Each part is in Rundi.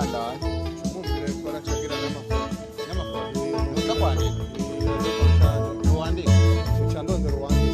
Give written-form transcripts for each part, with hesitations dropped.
bandanye Mubwire ko aracagira n'amafoto. n'amafoto Eh, uza kwandika cyane. ntiwandika Cyo ndondera wanjye.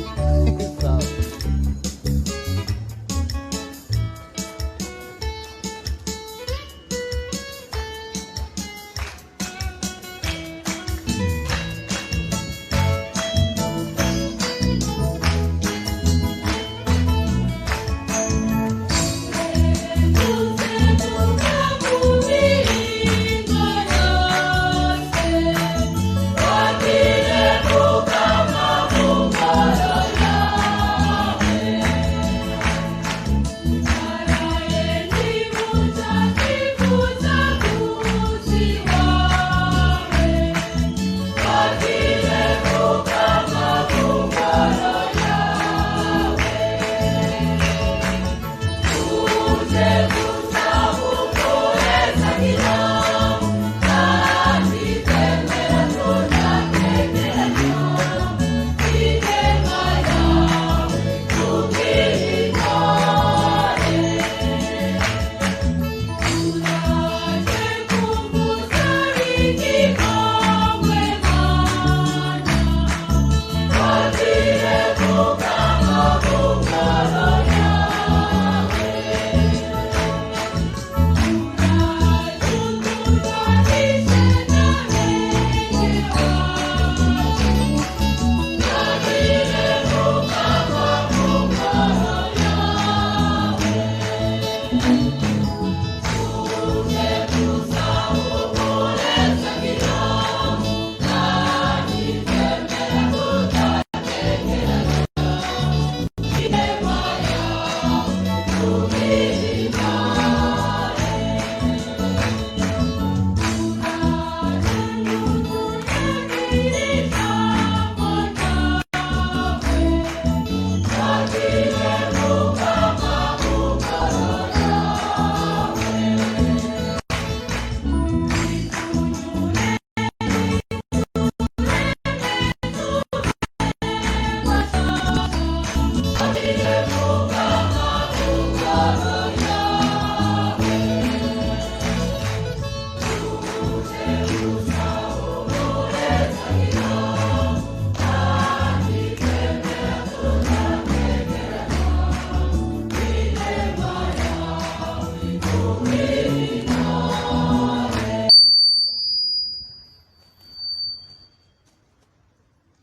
sawa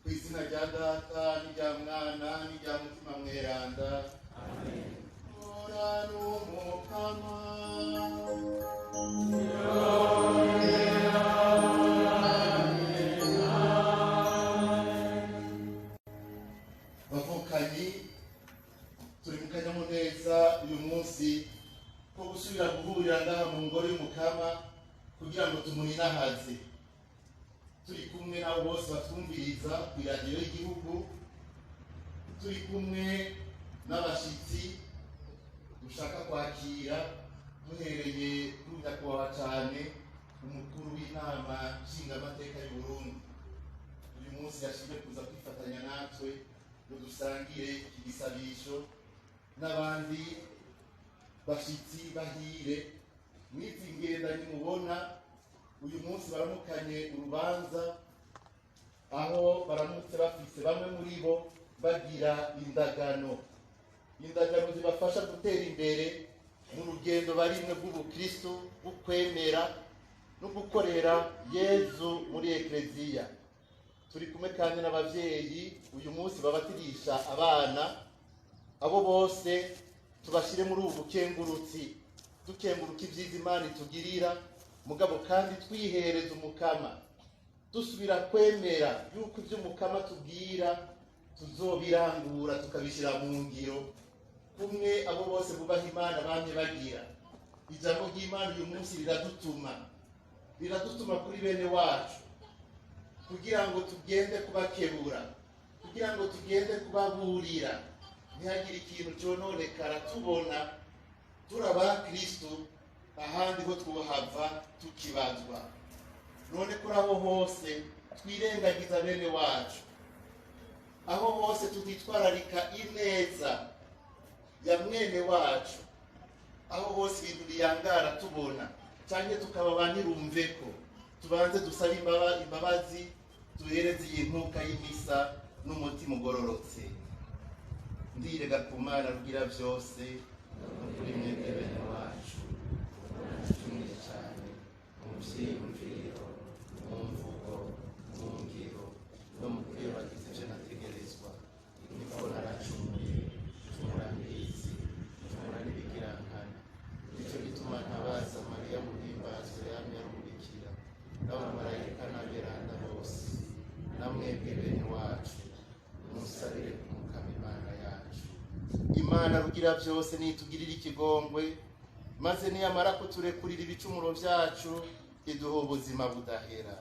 ku izina rya data n'irya mwana n'irya mutima mweranda ora n'umukama bavukanyi turi mu kanyamuneza uyu munsi ko gusubira guhurira ngaha mu ngoro y'umukama kugira ngo tumuninahaze turi kumwe nabo bose batwumviriza ku iradiyo y'igihugu turi kumwe n'abashitsi dushaka kwakira duhereye kuri nyakubahwa cyane umukuru w'inama nshingamateka y'u Burundi uyu munsi yashimye kuza kwifatanya natwe ngo dusangire igisabisho n'abandi bashitsi bahire mwizi ngendanye mubona uyu munsi baramukanye urubanza aho baramutse bafise bamwe muri bo bagira indagano zibafasha gutera imbere mu rugendo barimwe rw'ubukristo bw'ukwemera no gukorera Yezu muri ekleziya turi kumwe kandi n'abavyeyi uyu munsi babatirisha abana abo bose tubashire muri ubu bukengurutsi dukenguruka ivyiza Imana itugirira mugabo kandi twihereza umukama dusubira kwemera yuko ivyo umukama tubwira tuzobirangura tukabishira mu ngiro kumwe abo bose bubaha Imana bamye bagira ijambo ry'Imana uyu munsi riradutuma kuri bene wacu kugira ngo tugende kubakebura kugira ngo tugende kubaburira ntihagire ikintu cyononekara tubona turaba Kristo ahandi ho twuhava tukibazwa none kuri aho hose twirengagiza bene wacu aho hose tutitwararika ineza ya mwene wacu aho hose ibintu biyangara tubona cyangwa tukaba banirumveko tubanze dusabe imbabazi duhereze iyi ntuka y'imisa n'umutima ugororotse. Ndirega ku Mana rugira byose no kuri mwebwe bene wacu turacumuye cyane mu byiyumviro, mu mvugo, mu ngiro no mu kwiyobagiza ibyo nategerezwa. Niko naracumuye, ncumura mbizi, ncumura n'ibigirankana. Nicyo gituma ntabaza Mariya muhimbazo yamye arumurikira n'abamarayika n'aberanda bose, na mwebwe bene wacu musabire ku Mukama Imana yacu. Imana rugira byose nitugirira ikigongwe, maze niyamara kuturekurira ibicumuro byacu iduha ubuzima budahera.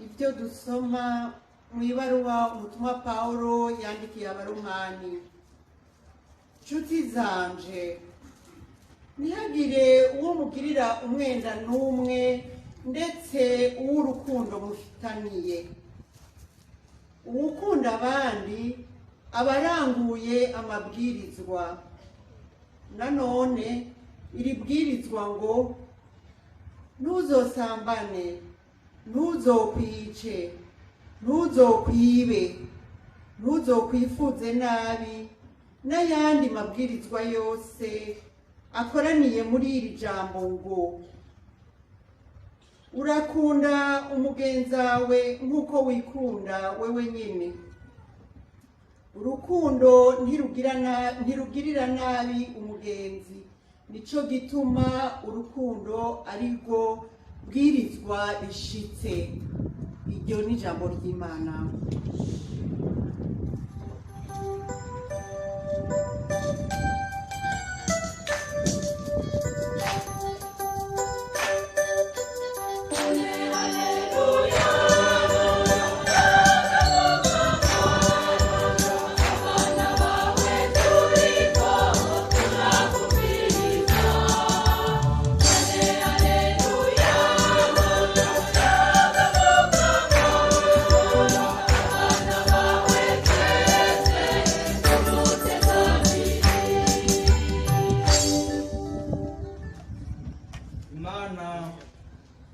Ibyo dusoma mu ibaruwa umutumwa Pawulo yandikiye abaromani. Nshuti zanje, ntihagire uwo mugirira umwenda n'umwe, ndetse uw'urukundo mufitaniye. Uwukunda abandi aba aranguye amabwirizwa. Nanone iri bwirizwa ngo ntuzosambane, ntuzokwice, ntuzokwibe, ntuzokwifuze nabi, n'ayandi mabwirizwa yose akoraniye muri iri jambo ngo urakunda umugenzawe nk'uko wikunda wewe nyine. Urukundo ntirugirira nabi umugenzi, nico gituma urukundo ari rwo bwirizwa rishitse. Iryo ni ijambo ry'Imana. Imana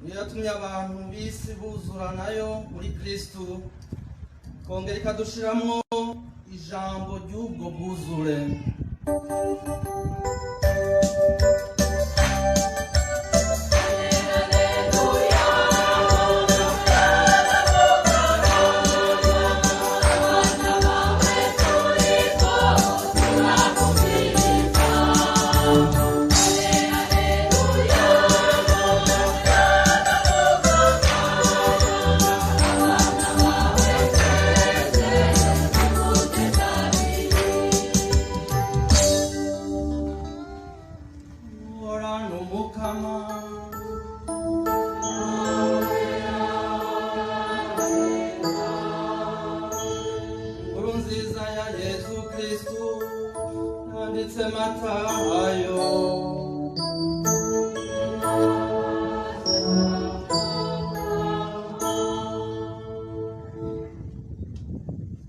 niyo yatumye abantu b'isi buzura nayo muri Kristo, kongera ikadushiramwo ijambo ry'ubwo bwuzure. Inkuru nziza ya Yesu Kristo yanditse Matayo.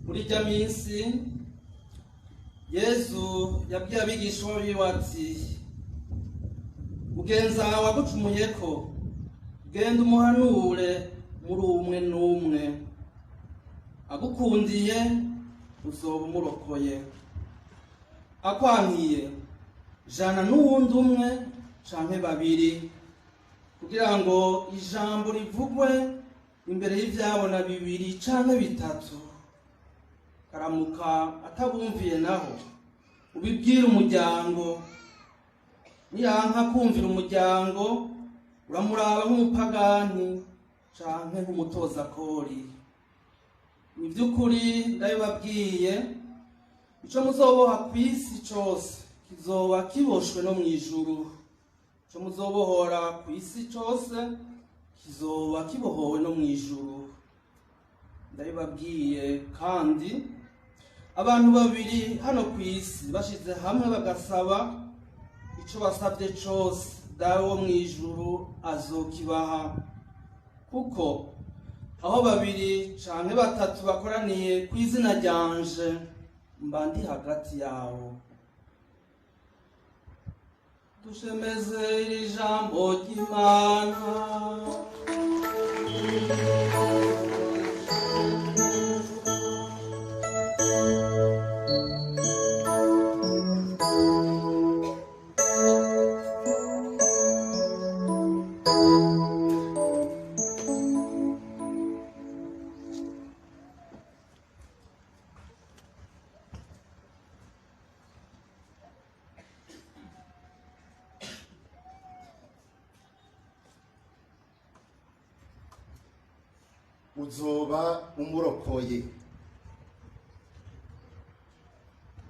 Muri irya minsi Yesu yabwiye abigishwa biwe ati, mugenza wawe agucumuyeko, genda umuhanure muri umwe n'umwe, agukundiye uzoba umurokoye, akwankiye jana n'uwundi umwe canke babiri, kugira ngo ijambo rivugwe imbere y'ivyabona bibiri canke bitatu. Karamuka atabumviye naho ubibwire umuryango, niyanka kumvira umuryango uramuraba nk'umupagani canke nk'umutoza kori. Ni vy'ukuri ndabibabwiye, ico muzoboha kw'isi cose kizoba kiboshwe no mw'ijuru, ico muzobohora kw'isi cose kizoba kibohowe no mw'ijuru. Ndabibabwiye kandi, abantu babiri hano kw'isi bashize hamwe bagasaba, ico basavye cose dawe wo mw'ijuru azokibaha. Kuko aho babiri canke batatu bakoraniye kw'izina ryanje, mba ndi hagati yabo. Dushemeze iri jambo ry'Imana. uzoba umurokoye.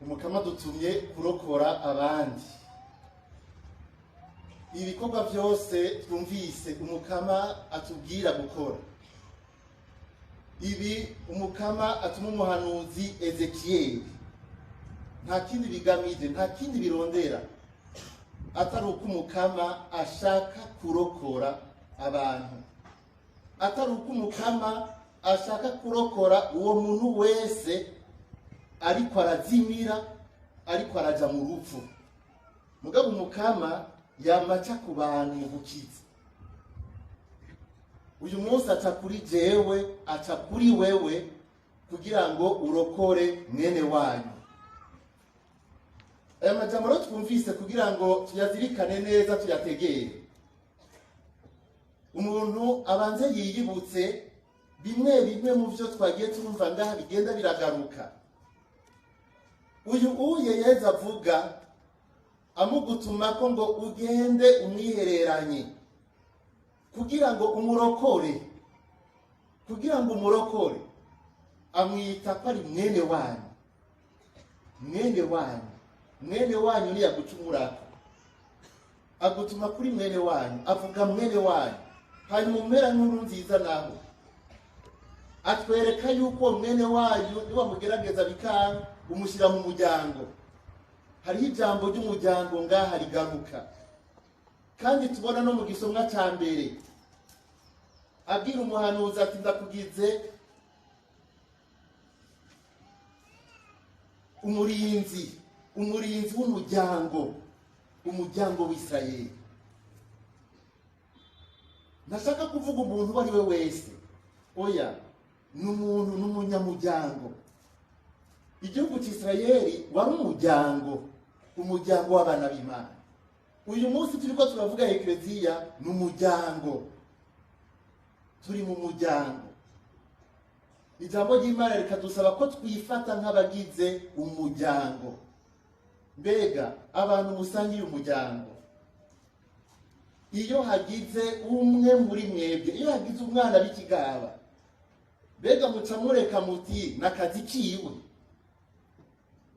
Umukama dutumye kurokora abandi. Ibikorwa byose twumvise umukama atubwira gukora, ibi umukama atuma umuhanuzi Ezekiyeli, nta kindi bigamije, nta kindi birondera atari uko umukama ashaka kurokora abantu, atari uko umukama ashaka kurokora uwo muntu wese ariko arazimira, ariko araja mu rupfu. Mugabo umukama yamaca ku bantu mu gukiza. Uyu munsi aca kuri jewe, aca kuri wewe, kugira ngo urokore mwene wanyu. Aya majambo rero twumvise kugira ngo tuyazirikane neza, tuyategere. Umuntu abanze yiyibutse bimwe bimwe mu byo twagiye turumva ngaha bigenda biragaruka. Uyu uye Yezu avuga amugutuma ko ngo ugende umwihereranye, kugira ngo umurokore amwita ko ari mwene wanyu. Mwene wanyu niyagucumurako agutuma kuri mwene wanyu, avuga mwene wanyu. Hanyuma umera nkuru nziza naho atwereka yuko mwene wanyu niwamugerageza bikanga umushyira mu muryango. Hariho ijambo ry'umuryango ngaha rigaruka, kandi tubona no mu gisomwa cya mbere abwira umuhanuzi ati ndakugize umurinzi w'umuryango w'Isirayeli. Ntashaka kuvuga umuntu uwo ari we wese, oya, ni umuntu, n'umunyamuryango. Igihugu cy'Isirayeli wari umuryango w'abana b'Imana. Uyu munsi turiko turavuga ekleziya ni umuryango, turi mu muryango. Ijambo ry'Imana rikadusaba ko twifata nk'abagize umuryango. Mbega abantu musangiye umuryango, iyo hagize umwe muri mwebwe, iyo hagize umwana b'ikigaba, mbega muca mureka muti n'akazi kiwe,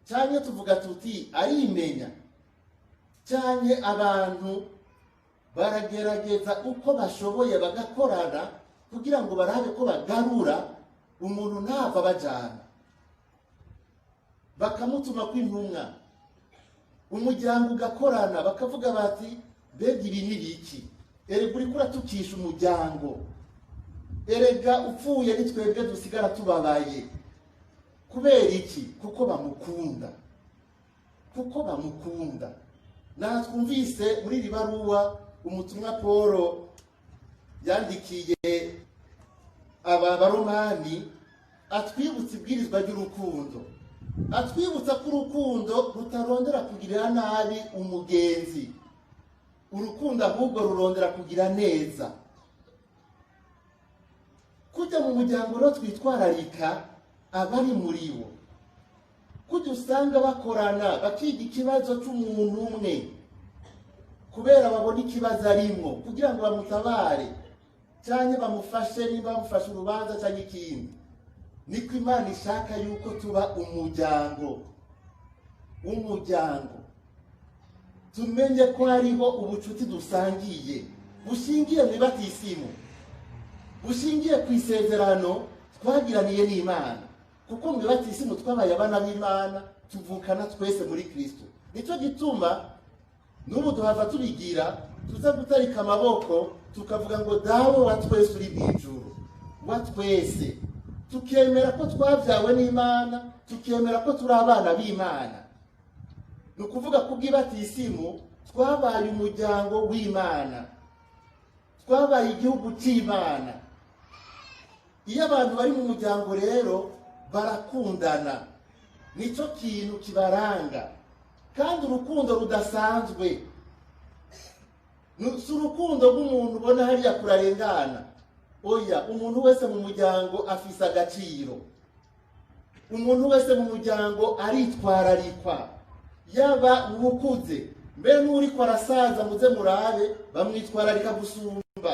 cyane tuvuga tuti arimenya, cyane abantu baragerageza uko bashoboye bagakorana kugira ngo barabe ko bagarura umuntu ntava bajana, bakamutuma kw'intumwa, umuryango ugakorana bakavuga bati mbega ibi ni biki, erega uriko uratukisha umuryango, erega upfuye ni twebwe dusigara tubabaye. Kubera iki? kuko bamukunda. Naha twumvise muri iri baruwa umutumwa Paul yandikiye aba baromani, atwibutsa ibwirizwa ry'urukundo, atwibutsa ko urukundo rutarondera kugirira nabi umugenzi, urukundo ahubwo rurondera kugira neza. Kujya mu muryango rero twitwararika abari muri wo, kujya usanga bakorana bakiga ikibazo cy'umuntu umwe kubera babona ikibazo arimo, kugira ngo bamutabare cyane bamufashe, niba bamufashe urubanza cyangwa ikindi. Niko Imana ishaka yuko tuba umuryango. Tumenye ko hariho ubucuti dusangiye bushingiye mu ibatisimu, bushingiye ku isezerano twagiraniye n'Imana, kuko mu ibatisimu twabaye abana b'Imana, tuvukana twese muri Kristo. Nicyo gituma n'ubu duhava tubigira, tuza gutarika amaboko tukavuga ngo dawe wa twese uri mu ijuru, wa twese, tukemera ko twabyawe n'Imana, tukemera ko turi abana b'Imana. Ni ukuvuga ko bw'ibatisimu twabaye umuryango w'Imana, twabaye igihugu cy'Imana. Iyo abantu bari mu muryango rero barakundana, nicyo kintu kibaranga, kandi urukundo rudasanzwe. Si urukundo rw'umuntu ubona hariya kurarengana, oya, umuntu wese mu muryango afise agaciro, umuntu wese mu muryango aritwararikwa, yaba uwukuze, mbere n'uriko arasaza muze murabe bamwitwararika gusumba,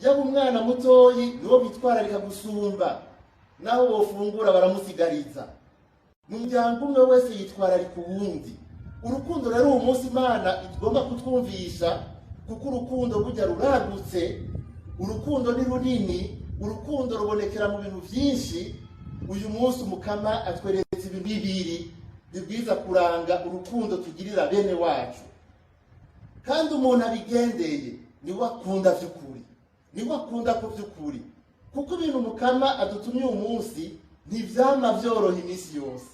yaba umwana mutoyi niwo bitwararika gusumba, naho bofungura baramusigariza. Mu muryango umwe wese yitwararika uwundi. Urukundo rero uwo munsi Imana igomba kutwumvisha, kuko urukundo burya ruragutse, urukundo ni runini, urukundo rubonekera mu bintu byinshi. Uyu munsi Umukama atweretse ibintu bibiri bibwiza kuranga urukundo tugirira bene wacu, kandi umuntu abigendeye niwe akunda by'ukuri, niwe akunda ko by'ukuri, kuko ibintu Umukama adutumye uyu munsi ntivyama byoroha iminsi yose,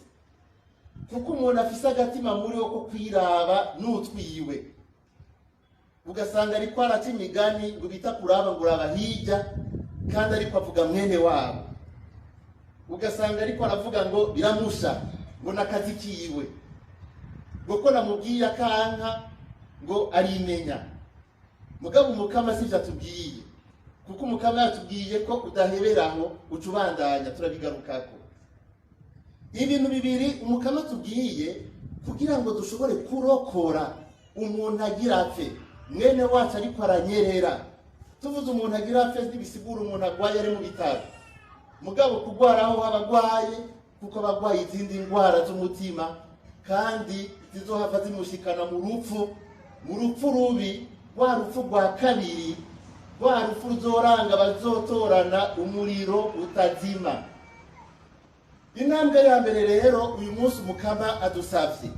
kuko umuntu afise agatima muri wo ko kwiraba n'utwiwe, ugasanga ariko araca imigani ngo bita kuraba ngo uraba hirya, kandi ariko avuga mwene wabo, ugasanga ariko aravuga ngo biramusha, ngo n'akazi kiwe, ngo ko namubwiye akanka ngo arimenya. Mugabo Umukama sivyo atubwiye, kuko Umukama yatubwiye ko udaheberaho uca ubandanya, turabigarukako. Ibintu bibiri Umukama atubwiye kugira ngo dushobore kurokora umuntu agira apfe, mwene wacu ariko aranyerera, tuvuze umuntu agira apfe ntibisigura umuntu agwaye ari mu bitaro, mugabo kugwara aho abagwaye kuko abagwaye izindi ndwara z'umutima kandi zizohava zimushikana mu rupfu rubi, rwa rupfu rwa kabiri, rwa rupfu ruzoranga bazotorana umuriro utazima. Intambwe ya mbere rero uyu munsi Mukama adusavye,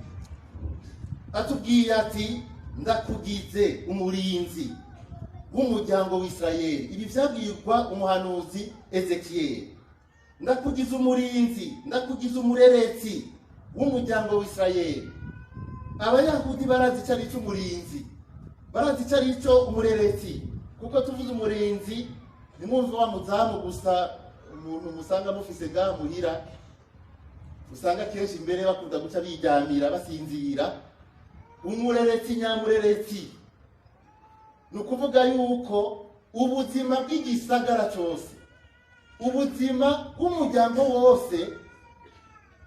atubwiye ati ndakugize umurinzi w'umuryango w'Isirayeli. Ibi vyabwirwa umuhanuzi Ezekiyeli. Ndakugize umurinzi, ndakugize umureretsi w'umuryango w'Isirayeli. Abayahudi barazi icyo ari cyo umurinzi, barazi icyo ari cyo umureretsi, kuko tuvuze umurinzi nimwumve wa muzamu gusa umuntu musanga mufise ngaha muhira, usanga kenshi imbere bakunda guca biryamira basinzira. Umureretsi nyamureretsi ni ukuvuga yuko ubuzima bw'igisagara cyose, ubuzima bw'umuryango wose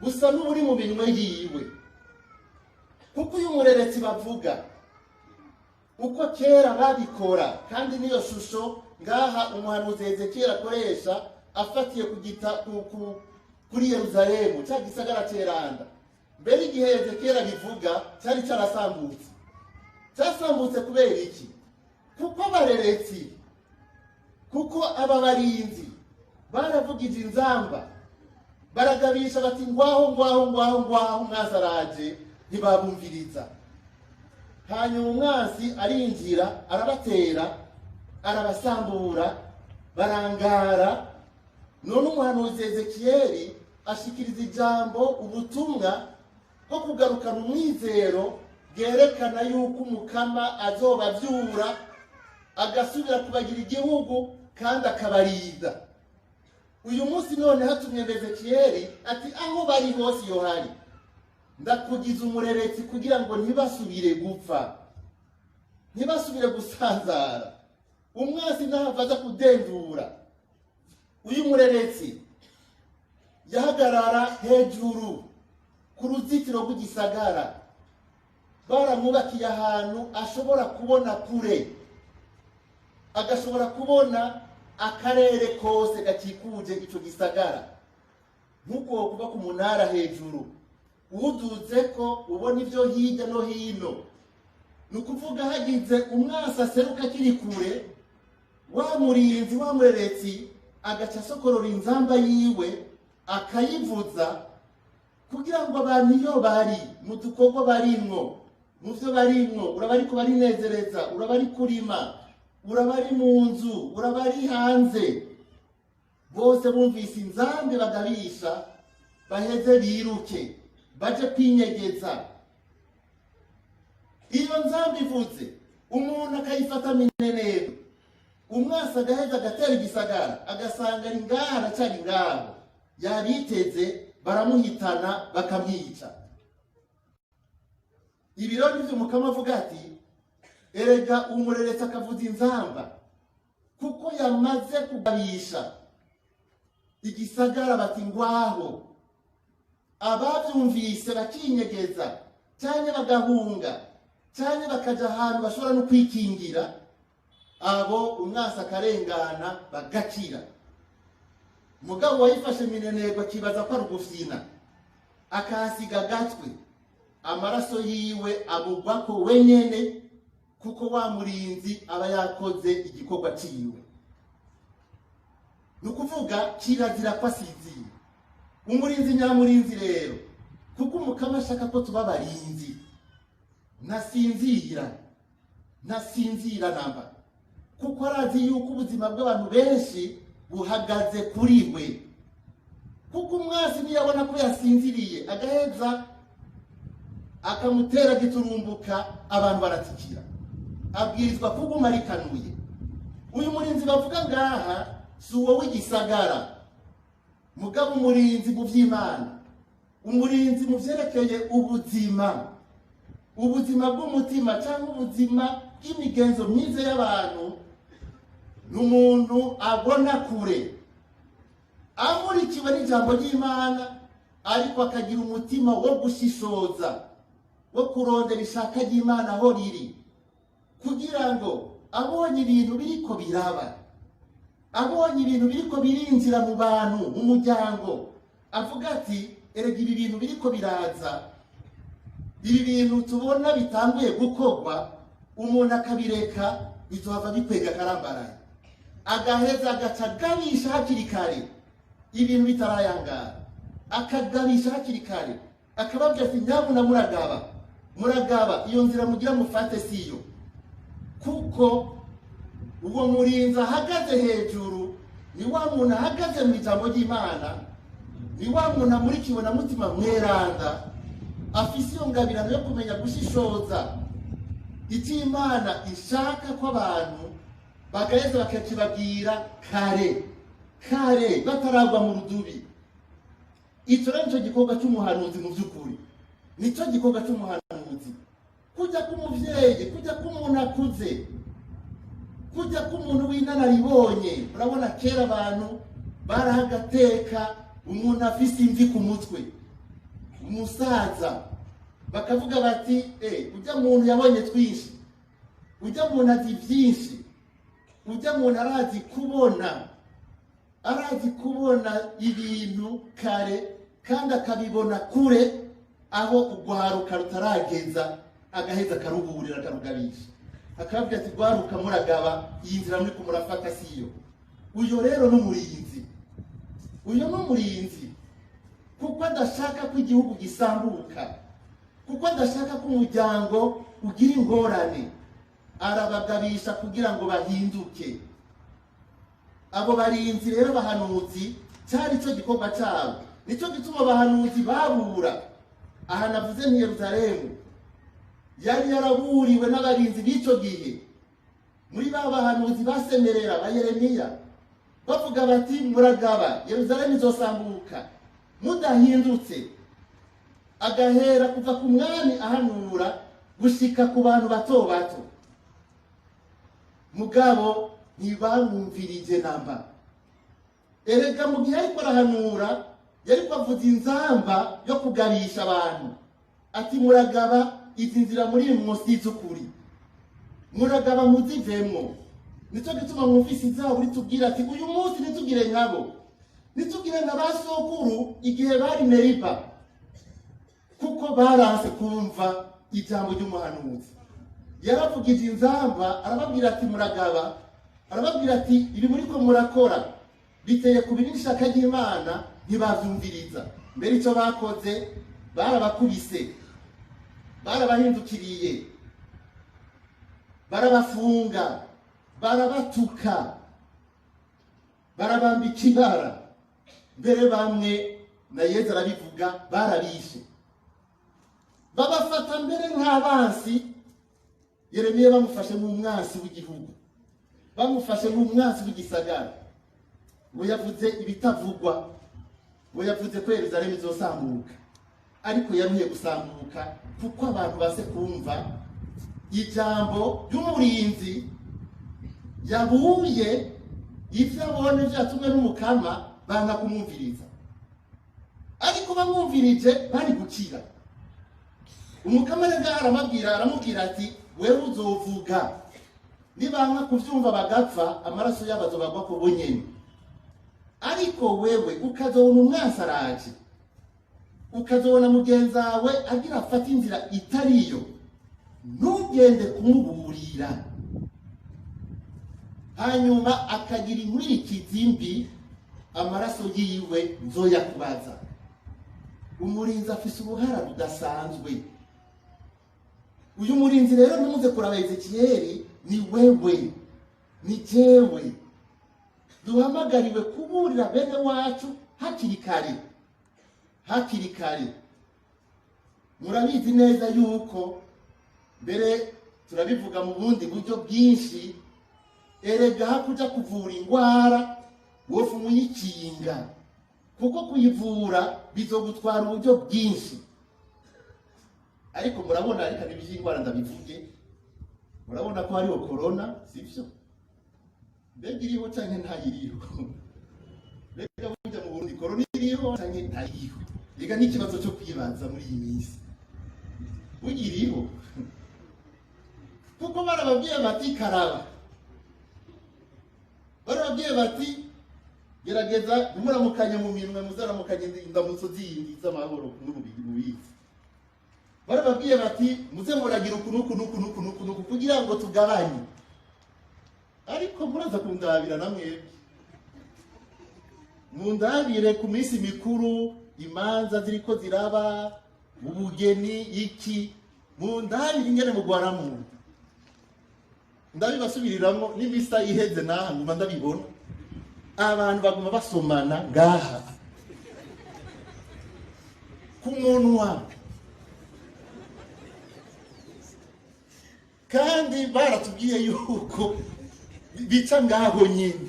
busa n'uburi mu minwe yiwe. Kuko uyu mureretsi bavuga uko kera babikora, kandi niyo shusho ngaha umuhanuzi Ezekiyeli akoresha afatiye kuri Yerusalemu, cya gisagara ceranda. Mbere igihe Ezekiyeli abivuga cyari carasambutse. Cyasambutse kubera iki? Kuko abareretsi, kuko aba barinzi baravugije inzamba, baragabisha bati ngwaho umwansi araje, ntibabumviriza. Hanyuma umwansi arinjira arabatera, arabasambura, barangara. None umuhanuzi Ezekiyeli ashikiriza ijambo, ubutumwa bwo kugarukana umwizero bwerekana yuko Umukama azobavyura agasubira kubagira igihugu kandi akabarinda. Uyu munsi none hatumye Ezekiyeli ati aho bari hose iyo hari, ndakugize umureretsi kugira ngo ntibasubire gupfa, ntibasubire gusanzara, umwansi ntahava aza kudendura. Uyu mureretsi yahagarara hejuru ku ruzitiro rw'igisagara, baramwubakiye ahantu ashobora kubona kure, agashobora kubona akarere kose gakikuje ico gisagara. Nkuko kuva ku munara hejuru uduze ko ubona ivyo hirya no hino, ni ukuvuga hagize umwansi aseruka kiri kure, wa murinzi wa mureretsi agaca asokorora inzamba yiwe akayivuza, kugira ngo abantu iyo bari mu dukorwa barimwo, mu vyo barimwo, uraba ariko barinezereza, uraba ari kurima, uraba ari mu nzu, uraba ari hanze, bose bumvise inzambe bagabisha, baheze biruke baje kwinyegeza. Iyo nzambe ivuze umuntu akayifata minenero, umwansi agaheza agatera igisagara, agasanga ari ngaha aracari ngaho, yabiteze baramuhitana bakamwica. Ibiro nivyo Mukama avuga ati erega umureretsi akavuza inzamba, kuko yamaze kugabisha igisagara bati ngwaho. Abavyumvise bakinyegeza cyane bagahunga cyane bakaja ahantu bashobora no kwikingira, abo umwansi akarengana bagakira. Mugabo wayifashe mineneko akibaza ko ari ugufyina, akahasiga agatwe, amaraso yiwe abugwa ko wenyene, kuko wa murinzi aba yakoze igikorwa ciwe. Nukuvuga kirazira ko asinzira. Umurinzi nyamurinzi rero, kuko Umukama ashaka ko tuba barinzi, ntasinzira namba, kuko arazi yuko ubuzima bw'abantu benshi buhagaze kuri we. Kuko umwansi ntiyabona ko yasinziriye, agaheza akamutera giturumbuka, abantu baratikira, abwirizwa kuguma arikanuye. Uyu murinzi bavuga ngaha si uwo w'igisagara, mugabo umurinzi mu vy'Imana, umurinzi mu vyerekeye ubuzima bw'umutima cyangwa ubuzima bw'imigenzo myiza y'abantu. N'umuntu abona kure, amurikiwe n'ijambo ry'Imana, ariko akagira umutima wo gushishoza, wo kurondera ishaka ry'Imana aho riri, kugira ngo abonye ibintu biriko biraba, abonye ibintu biriko birinjira mu bantu mu muryango, avuga ati erega ibi bintu biriko biraza, ibi bintu tubona bitanguye gukorwa, umuntu akabireka bizohava bikwega akarambaraye, agaheza agaca agabisha hakiri kare ibintu bitarayangara, akagabisha hakiri kare, akababwira ati nyabuna muragaba iyo nzira mugira mufate siyo, kuko uwo murinzi ahagaze hejuru ni wa muntu ahagaze mu ijambo ry'Imana, ni wa muntu amurikiwe na mutima mweranda, afise iyo ngabirano yo kumenya gushishoza icyo Imana ishaka ko abantu bagaheza bakakibabwira kare bataragwa mu rudubi. Icyo rero nicyo gikorwa cy'umuhanuzi mu by'ukuri, nicyo gikorwa cy'umuhanuzi, kujya k'umuvyeyi, kujya k'umuntu akuze, kujya k'umuntu w'inararibonye. Urabona kera abantu baraha agateka umuntu afise imvi ku mutwe, umusaza, bakavuga bati ujya muntu yabonye twinshi, ujya muntu azi byinshi, ujya muntu arazi kubona ibintu kare kandi akabibona kure, aho urwaruka rutarageza agaheza akaruburira akarugabisha, akababwira ati rwaruka muragaba, iyi nzira muri kumurafata siyo. Uyo rero n'umurinzi, uyo n'umurinzi, kuko adashaka ko igihugu gisambuka, kuko adashaka ko umuryango ugira ingorane, arabagabisha kugira ngo bahinduke. Abo barinzi rero bahanuzi cyari cyo gikorwa cyabo, nicyo gituma abahanuzi babura. Aha navuze ni Yerusalemu yari yaraburiwe n'abarinzi b'icyo gihe, muri ba bahanuzi basemerera ba Yeremiya bavuga bati muragaba, Yerusalemu izosambuka mudahindutse. Agahera kuva ku mwami ahanura gushika ku bantu bato bato, mugabo ntibamwumvirije namba. Erega mu gihe ariko arahanura yariko avuza inzamba yo kugabisha abantu ati muragaba, izi nzira muri mwosi z'ukuri, muragaba muzivemwo. Nicyo gituma mwumvise izaburi tubwira ati uyu munsi nitugire nkabo, nitugire nka ba sokuru igihe bari Meriba, kuko baranse kumva ijambo ry'umuhanuzi. Yaravugije inzamba, arababwira ati muragaba, arababwira ati ibi muriko murakora biteye ku biri n'ishaka ry'Imana, ntibavyumviriza. Mbere icyo bakoze barabakubise, barabahindukiriye, barabafunga, barabatuka, barabambika ibara, mbere bamwe na Yesu arabivuga barabishe, babafata mbere nk'abansi. Yeremiya bamufashe nk'umwansi w'igihugu, bamufashe nk'umwansi w'igisagara. Ngo yavuze ibitavugwa, ngo yavuze ko Yerusalemu izosambuka, ariko yaruhiye gusambuka kuko abantu base kumva ijambo ry'umurinzi. Yabuye ivyo abone vyatumwe n'umukama, banga kumwumviriza, ariko bamwumvirije bari gukira. Umukama rero aramubwira ati wewe uzovuga, nibanka kuvyumva bagapfa, amaraso yabo azobagwa ku bunyene, ariko wewe ukazobona umwansi araje, ukazobona mugenzi wawe agira afata inzira itariyo, ntugende kumuburira, hanyuma akagira inkurikizi mbi, amaraso yiwe nzoyakubaza. Umurinzi afise ubuhara budasanzwe. Uyu murinzi rero ntimuze kuraba Ezekiyeli, ni wewe, ni jewe, duhamagariwe kuburira bene wacu hakiri kare. Murabizi neza yuko mbere turabivuga mu bundi buryo bwinshi, erega hakuja kuvura ingwara wofu muyikinga, kuko kuyivura bizogutwara uburyo bwinshi. Ariko murabona, ariko n'iby'indwara ndabivuge, murabona ko hariho corona, sivyo? Mbega iriho canke ntayiriho? Mbega burya mu Burundi corona iriho canke ntayiriho? Ega ni ikibazo cyo kwibaza muri iyi minsi. Burya iriho, kuko barababwiye bati karaba, barababwiye bati gerageza ntimuramukanye mu minwe muzaramukanye indamutso zindi z'amahoro n'ububizi. Barababwiye bati muze muragira uku kugira ngo tugabanye. Ariko muraza kundabira namwe mundabire ku minsi mikuru imanza ziriko ziraba ubugeni iki mundabire ingene mugwara mu ndabibasubiriramwo n'imisa iheze naha nguma ndabibona abantu baguma basomana ngaha ku munwa kandi baratubwiye yuko bica ngaho nyine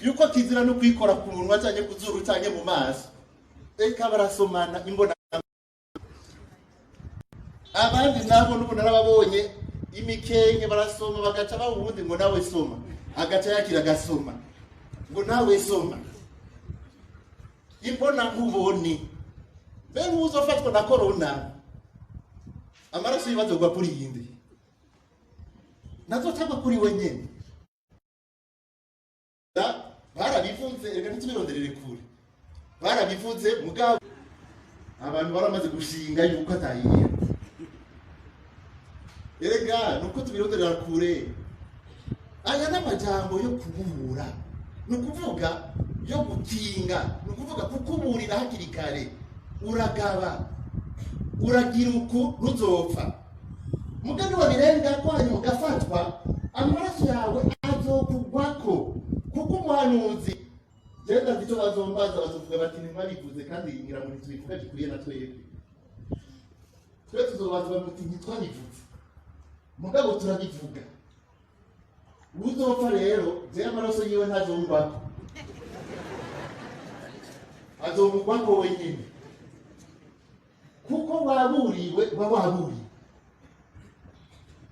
yuko kizira no kwikora ku munwa cyane ku zuru cyane mu maso eka barasomana imbona. Abandi nabo nuko narababonye imikenke barasoma bagaca bawundi ngo nawe soma agaca yakira gasoma ngo nawe soma imbona nkubone be uzofatwa na corona amaraso yibazo gwa kuri yindi nazo cyangwa kuri wenyene barabivuze reka ntitubironderere kure barabivuze mugabo abantu baramaze gushinga yuko atayiye erega nuko tubironderera kure aya n'amajambo yo kubura nukuvuga yo gukinga nukuvuga kukuburira hakiri kare uragaba uragira uku ruzopfa mugani wabirenga ko hanyuma ugafatwa amaraso yawe azokugwako kuko umuhanuzi genda zito bazombaza bazovuga bati ntimwabivuze kandi ngira ngo ntitubivuga gikuriye na twebwe twe tuzobazwa muti ntitwabivuze mugabo turabivuga uzopfa rero je amaraso yiwe ntazongwako azomugwako wenyine kuko waburiwe uba waburiwe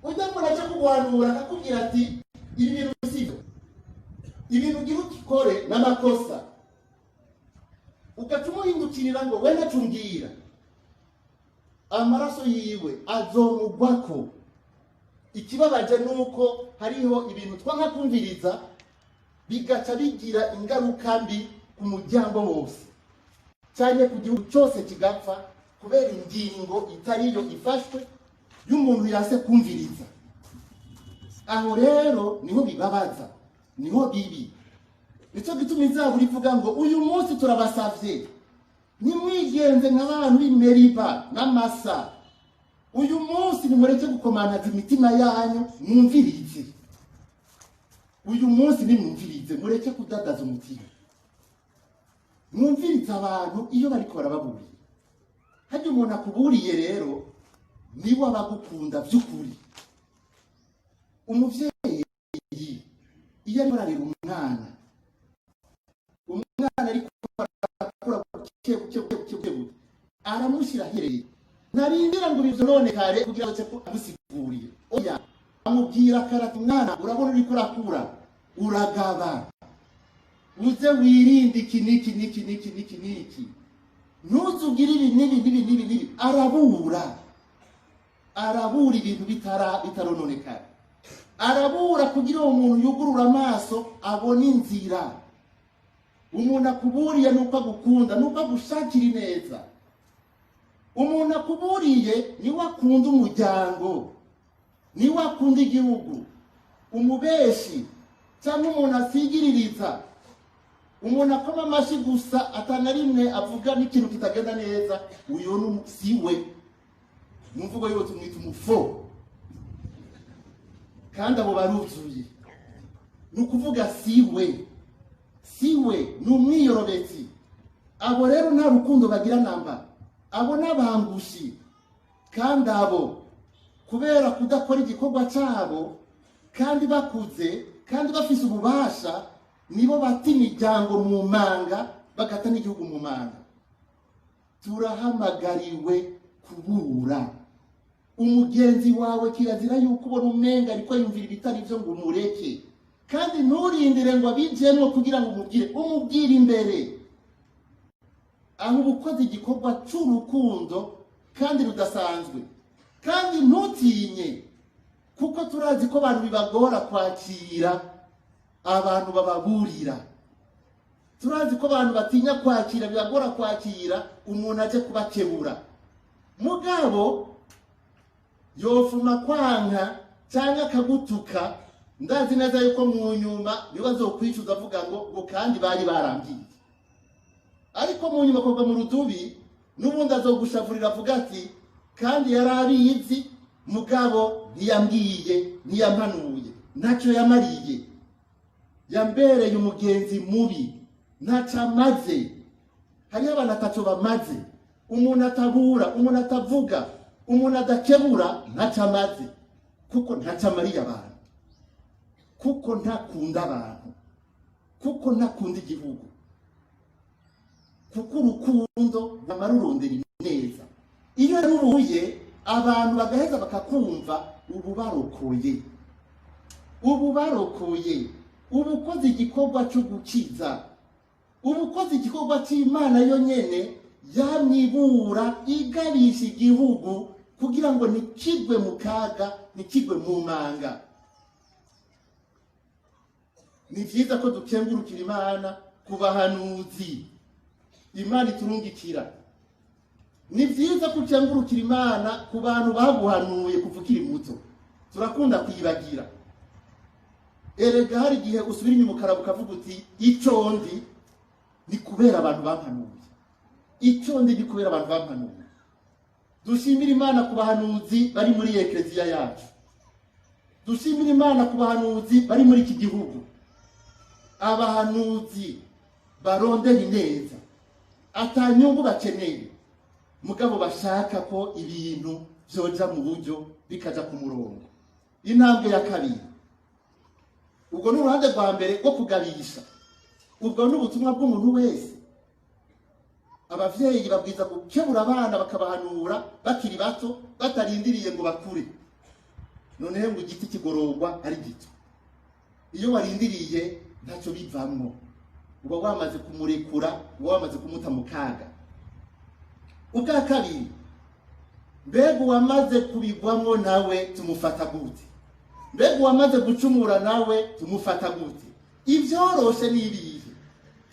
ujya muraca kugwanura akakubwira ati ibi bintu sivyo ibintu ugira ukikore n'amakosa ugaca umuhindukirira ngo we nacungira amaraso yiwe azomugwako. Ikibabaje nuko hariho ibintu twanka kumviriza bigaca bigira ingaruka mbi ku muryango wose cyane ku gihugu cyose kigapfa kubera ingingo itariyo ifashwe y'umuntu yase kumviriza. Aho rero niho bibabaza niho bibi. Nico gituma izaburi ivuga ngo uyu munsi turabasavye nimwigenze nk'abantu b'imeriba n'amasa. Uyu munsi nimureke gukomanaza imitima yanyu mwumvirize. Uyu munsi nimwumvirize mureke kudadaza umutima. Mwumvirize abantu iyo bariko barababuriye. Hajya umuntu akuburiye rero niwe abagukunda by'ukuri. Umuvyeyi iyo ari bararira umwana ariko arakura buke aramushyira hireye narindira ngo bizo none kare kugira ngo amusigurire oya amubwira karati mwana urabona uri kurakura uragaba uze wirinde iki ntuzugirire nibi arabura ibintu bitarononekara arabura kugira uwo muntu yugurura amaso abone inzira. Umuntu akuburiye nuko agukunda nuko agushakira neza. Umuntu akuburiye niwe akunda umuryango niwe akunda igihugu. Umubeshi cyangwa umuntu asigiririza umuntu akoma amashi gusa atanarimwe avuga n'ikintu kitagenda neza uyu siwe mumvugo yo tumwita umufo kandi abo baruzuye nukuvuga siwe n'umwiyorobetsi. Abo rero nta rukundo bagira namba abo n'abangushi kandi abo kubera kudakora igikorwa cyabo kandi bakuze kandi bafise ububasha nibo bata imiryango mu manga bagata n'igihugu mu manga. Turahamagariwe kubura umugenzi wawe kirazira yuko ubona umenga ariko yumvira ibitari byo ngo umureke kandi nturindire ngo abijemwo kugira ngo umubwire imbere. Aho ubukoze igikorwa cy'urukundo kandi rudasanzwe kandi ntutinye kuko turazi ko abantu bibagora kwakira abantu bababurira. Turazi ko abantu batinya kwakira, bibagora kwakira umuntu aje kubakebura. Mugabo yofuma kwanka cyangwa akagutuka, ndazi neza yuko mu nyuma bazokwicuza avuga ngo kandi bari barambwiye. Ariko mu nyuma kova mu rudubi n'ubundi azogushavurira avuga ati kandi yarabizi, mugabo ntiyambwiye, ntiyampanuye, ntacyo yamariye, yambereye umugenzi mubi, ntacyo amaze. Hariho abantu atacyo bamaze. Umuntu atabura, umuntu atavuga, umuntu adakebura, ntacyo amaze, kuko ntacyo amariye abantu, kuko ntakunda abantu, kuko ntakunda igihugu, kuko urukundo bamarurondera neza. Iyo rubuye abantu bagaheza bakakumva, ubu barokoye, ubu barokoye, ubu ukoze igikorwa cyo gukiza, ubu ukoze igikorwa cy'Imana yonyene yamwibura igabisha igihugu kugira ngo ntikigwe mu kaga, ntikigwe mu manga. Ni vyiza ko dukengurukira Imana ku bahanuzi Imana iturungikira. Ni vyiza ko ukengurukira Imana ku bantu baguhanuye kuva ukiri muto. Turakunda kwibagira. Erega hari igihe usubira inyuma ukarabuka ukavuga uti ico ndi ni kubera abantu bampanuye, ico ndi ni kubera abantu bampanuye. Dushimira Imana ku bahanuzi bari muri ekleziya yacu. Dushimira Imana ku bahanuzi bari muri iki gihugu. Abahanuzi barondera ineza, atanyungu bakeneye, mugabo bashaka ko ibintu byoja mu buryo bikaja ku murongo. Intambwe ya kabiri, ubwo n'uruhande rwa mbere rwo kugabisha. Ubwo n'ubutumwa bw'umuntu wese. Abavyeyi babwiza gukebura abana bakabahanura bakiri bato, batarindiriye ngo bakure. Noneho ngo igiti kigororwa ari gito. Iyo warindiriye ntacyo bivamwo, uba wamaze kumurekura, uba wamaze kumuta mu kaga. Ubwa kabiri, mbega uwamaze kubigwamwo nawe tumufata gute? Mbega uwamaze gucumura nawe tumufata gute? Ivyoroshe n'ibihe,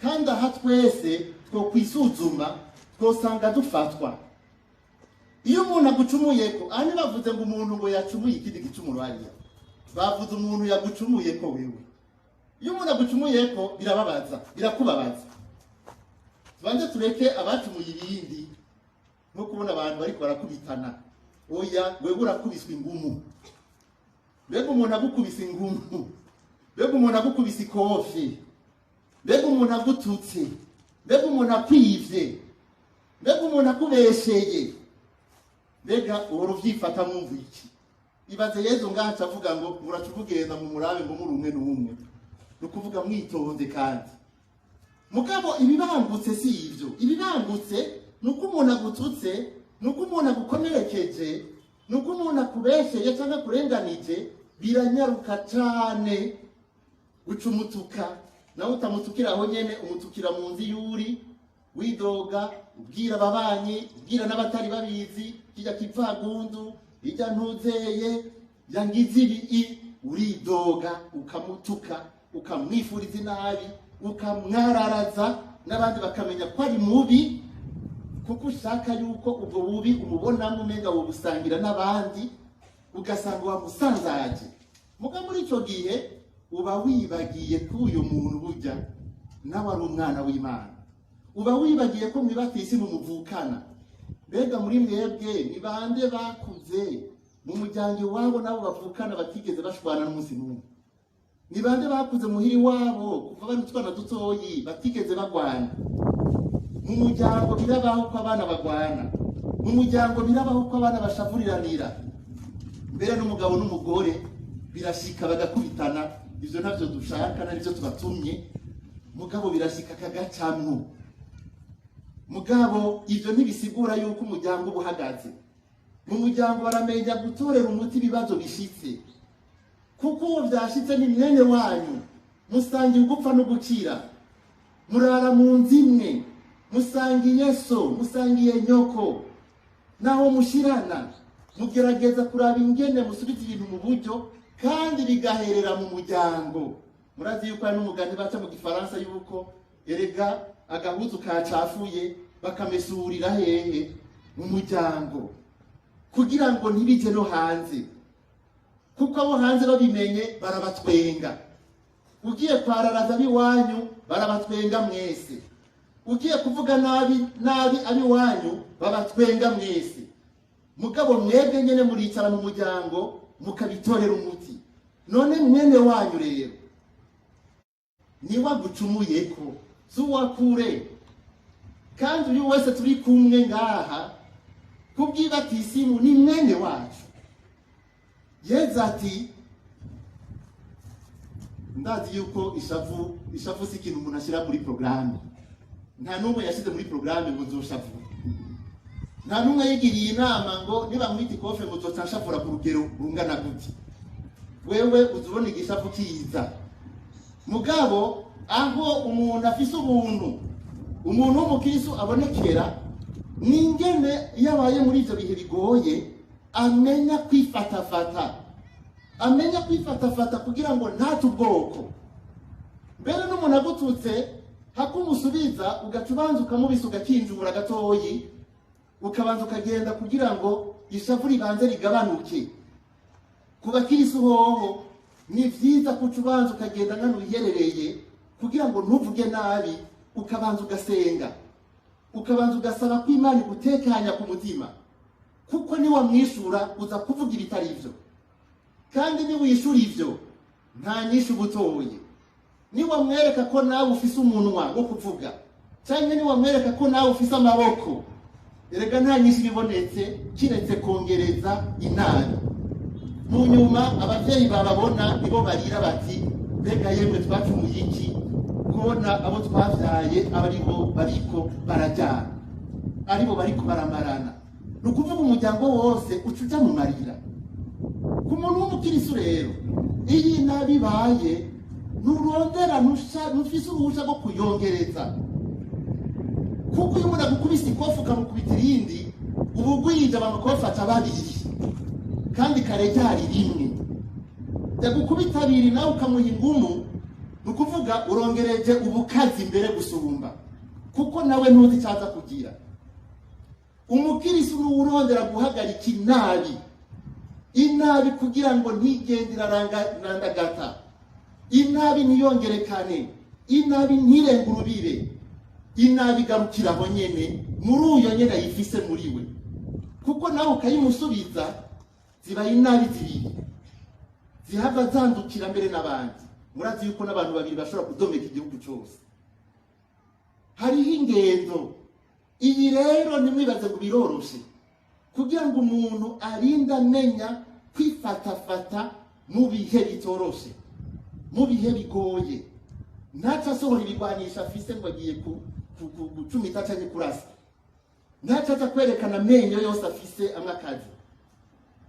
kandi aha twese two kwisuzuma twosanga dufatwa. Iyo umuntu agucumuyeko, ani bavuze ngo umuntu ngo yacumuye ikindi gicumuro hariya, bavuze umuntu yagucumuyeko wewe. Iyo umuntu agucumuyeko birababaza, birakubabaza. Tubanze tureke abacumuye ibindi, nko kubona abantu bariko barakubitana. Oya, wewe urakubiswa ingumu. Mbega umuntu agukubise ingumu, mbega umuntu agukubise ikofi, mbega umuntu agututse, mbega umuntu akwivye, mbega umuntu akubesheye, mbega uhora uvyifata mwumva iki? Ibaze Yezu ngaha avuga ngo muracuvugenda mu murabe ngo muri umwe n'umwe, nukuvuga mwitonde. kandi mugabo ibibangutse si ivyo. Ibibangutse nuko umuntu agututse, nuko umuntu agukomerekeje, nuko umuntu akubesheye cyangwa kurenganije, biranyaruka cyane. Ucumutuka nawe utamutukira aho nyene, umutukira mu nzi yuri, widoga, ubwira ababanyi, ubwira n'abatari babizi, kijya kivagundu, ijya ntuzeye, yangize ibi, uridoga, ukamutuka, ukamwifuriza inabi, ukamwararaza, n'abandi bakamenya ko ari mubi, kuko ushaka yuko ubwo bubi umubonamo umenga wobusangira n'abandi, ugasanga wamusanzaje. Muga muri ico gihe uba wibagiye ko uyu muntu burya nawe ari umwana w'Imana. Uba wibagiye ko mwibatisi mumuvukana. Mbega muri mwebwe ni bande bakuze mu muryango wabo nabo bavukana batigeze bashwana n'umunsi n'umwe? Ni bande bakuze muhiri wabo kuva bari utwana dutoyi batigeze bagwana? Mu muryango birabaho ko abana bagwana, mu muryango birabaho ko abana bashavuriranira, mbere n'umugabo n'umugore birashika bagakubitana. Ivyo ntavyo dushaka, navyo tubatumye, mugabo birashika kagacamwo. Mugabo ivyo ntibisigura yuko umuryango buhagaze. Mu muryango baramenya gutorera umuti ibibazo bishitse, kuko uwo vyashitse ni mwene wanyu, musangiye ugupfa no gukira, murara mu nzu imwe, musangiye so, musangiye nyoko, naho mushirana, mugerageza kuraba ingene musubiza ibintu mu buryo, kandi bigaherera mu muryango. murazi yuko hari n'umugani baca mu gifaransa yuko erega agahuzu kacafuye bakamesurira hehe mu muryango kugira ngo ntibije no hanze, kuko abo hanze babimenye barabatwenga. Ugiye kwararaza abiwanyu barabatwenga mwese, ugiye kuvuga nabi abiwanyu babatwenga mwese. Mugabo mwebwe nyene muricara mu muryango mukabitorera umuti. None mwene wanyu rero niwa gucumuyeko zuwakure, kandi uyu wese turi kumwe ngaha kubw'ibatisimu ni mwene wacu. Yezu ati ndazi yuko ishavu si ikintu umuntu ashyira muri porogaramu. Nta n'umwe yashyize muri porogaramu ngo nzoshavu. Nta n'umwe yigiriye inama ngo niba mwita ikofe ngo nzoshavura ku rugero rungana gute. Wewe uzubona igishavu kiza. Mugabo aho umuntu afise ubuntu, umuntu w'umukristo abonekera, ningene yabaye muri ivyo bihe bigoye amenya kwifatafata, amenya kwifatafata kugira ngo ntatu ubwoko. Mbere n'umuntu agututse hakumusubiza ugaca ubanza ukamubisa ugakinjura gatoyi, ukabanza ukagenda kugira ngo ishavu ribanze rigabanuke. Ku bakirisu hoho ni vyiza kuca ubanza ukagenda nk'anuyiherereye kugira ngo ntuvuge nabi, ukabanza ugasenga, ukabanza ugasaba ko Imana igutekanya ku mutima, kuko niwamwishura uza kuvuga ibitari ivyo, kandi niwishura ivyo nta nyishu ubutoye. Niwamwereka ko nawe ufise umunwa wo kuvuga, cyangwa niwamwereka ko nawe ufise amaboko, erega nta nyishu ibonetse kiretse kongereza inabi. Mu nyuma abavyeyi bababona nibo barira bati mbega yemwe twacumuye iki kubona abo twavyaye abaribo bariko barajyana, aribo bariko baramarana. Nukuvuga umuryango wose ucuja mu marira. Ku muntu w'umukirisu rero iyi nabi baye nurondera nufise uruhusha rwo kuyongereza, kuko iyo umuntu agukubise ikofu ukamukubita irindi ubugwije bamukofata babiri kandi karecyari rimwe. Yagukubita abiri nawe ukamuha ingumu, nukuvuga urongereje ubukazi mbere gusumba, kuko nawe ntuzi icyaza kugira. Umukirisu n'urondera guhagarika inabi kugira ngo ntigendera randagata, inabi ntiyongerekane, inabi ntirenge urubire, inabi garukira aho nyene muri uyo nyene ayifise muri we, kuko nawe ukayimusubiza ziba inabi zibiri zihava zandukira mbere n'abandi. Murazi yuko n'abantu babiri bashobora kudomeka igihugu cyose. Hariho ingendo. Iyi rero nimwibaze ngo biroroshe kugira ngo umuntu arinde amenya kwifatafata mu bihe bitoroshe, mu bihe bigoye. Ntaca asohora ibigwanisha afise ngo agiye gucumita canke kurasa, ntaca aza kwerekana amenyo yose afise amwe akazi.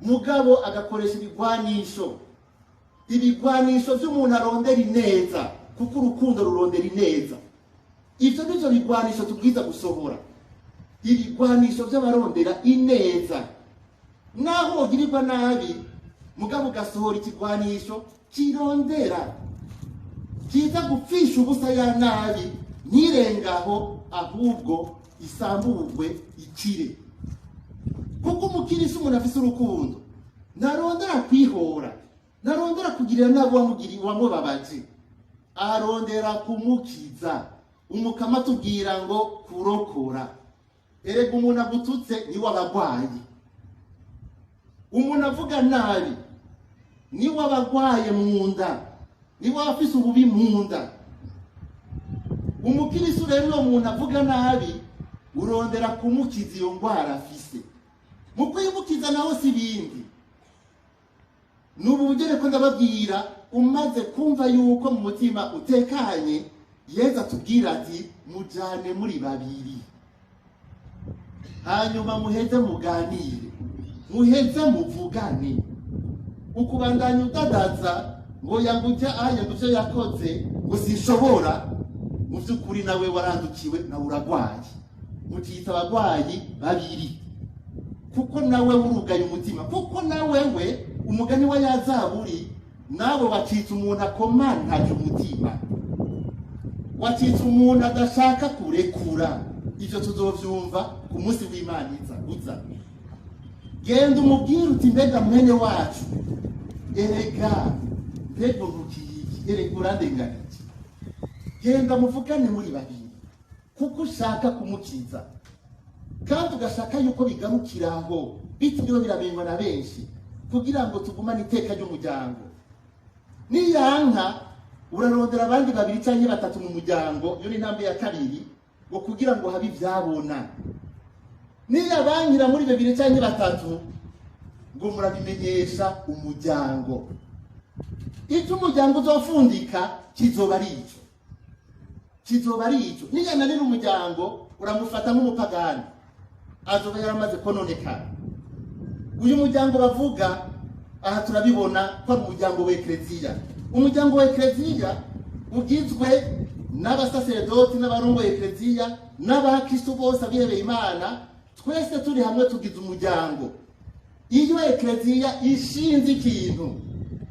Mugabo agakoresha ibigwanisho vy'umuntu arondera ineza, kuko urukundo rurondera ineza. Ivyo nivyo bigwanisho tubwiza gusohora, ibigwanisho vy'abarondera ineza. Naho ugirirwa nabi, mugabo ugasohora ikigwanisho kirondera, kiza gupfisha ubusa ya nabi, ntirengaho ahubwo isamburwe ikire. Kuko umukirisu umuntu afise urukundo narondera kwihora, narondera kugirira nabo wamubabaje, arondera kumukiza. Umukama tubwira ngo kurokora. Erega umuntu agututse ni wabagwaye, umuntu avuga nabi ni wabagwaye mu nda, ni wafise ububi mu nda. Umukirisu rero uwo muntu avuga nabi urondera kumukiza iyo ngwara afise. Mu kwimukiza naho si bindi. Nubu bugere ko ndababwira, umaze kumva yuko mu mutima utekanye, Yezu atubwira ati mujane muri babiri, hanyuma muheze muganire, muheze muvugane. Ukubandanya udadaza ngo yangujya nguvyo yakoze ngo sinshobora, mu vy'ukuri nawe warandukiwe nawe uragwaye. Mutita abagwayi babiri, kuko nawe urugaye umutima, kuko nawe umugani wa yazaburi nabo bacitse umuntu akomantaje umutima, wacitse umuntu adashaka kurekura. Ivyo tuzovyumva ku munsi w'Imana uza. Genda umubwire uti mbega mwene wacu, erega mbega ntukiyiki, erega urandenganije. Genda muvugane muri babiri kuko ushaka kumukiza, kandi ugashaka yuko bigarukiraho bitiriwe biramenywa na benshi, kugira ngo tugumane iteka ry'umuryango. Niyanka urarondera abandi babiri canke batatu mu muryango, iyo ni intambwe ya kabiri, ngo kugira ngo habe ivyabona. Niyabankira muri babiri canke batatu, ngo murabimenyesha umuryango. Icyo umuryango uzofundika kizoba ari ico, kizoba ari ico. Niyananira umuryango uramufata nk'umupagani, azoba yaramaze kononekara. Uyu muryango bavuga aha turabibona ko ari umuryango w'Ekleziya. Umuryango w'Ekleziya ugizwe n'abasaseredoti n'abarongoye Ekleziya n'abakristo bose abihebeye Imana, twese turi hamwe tugize umuryango. Iyo Ekleziya ishinze ikintu,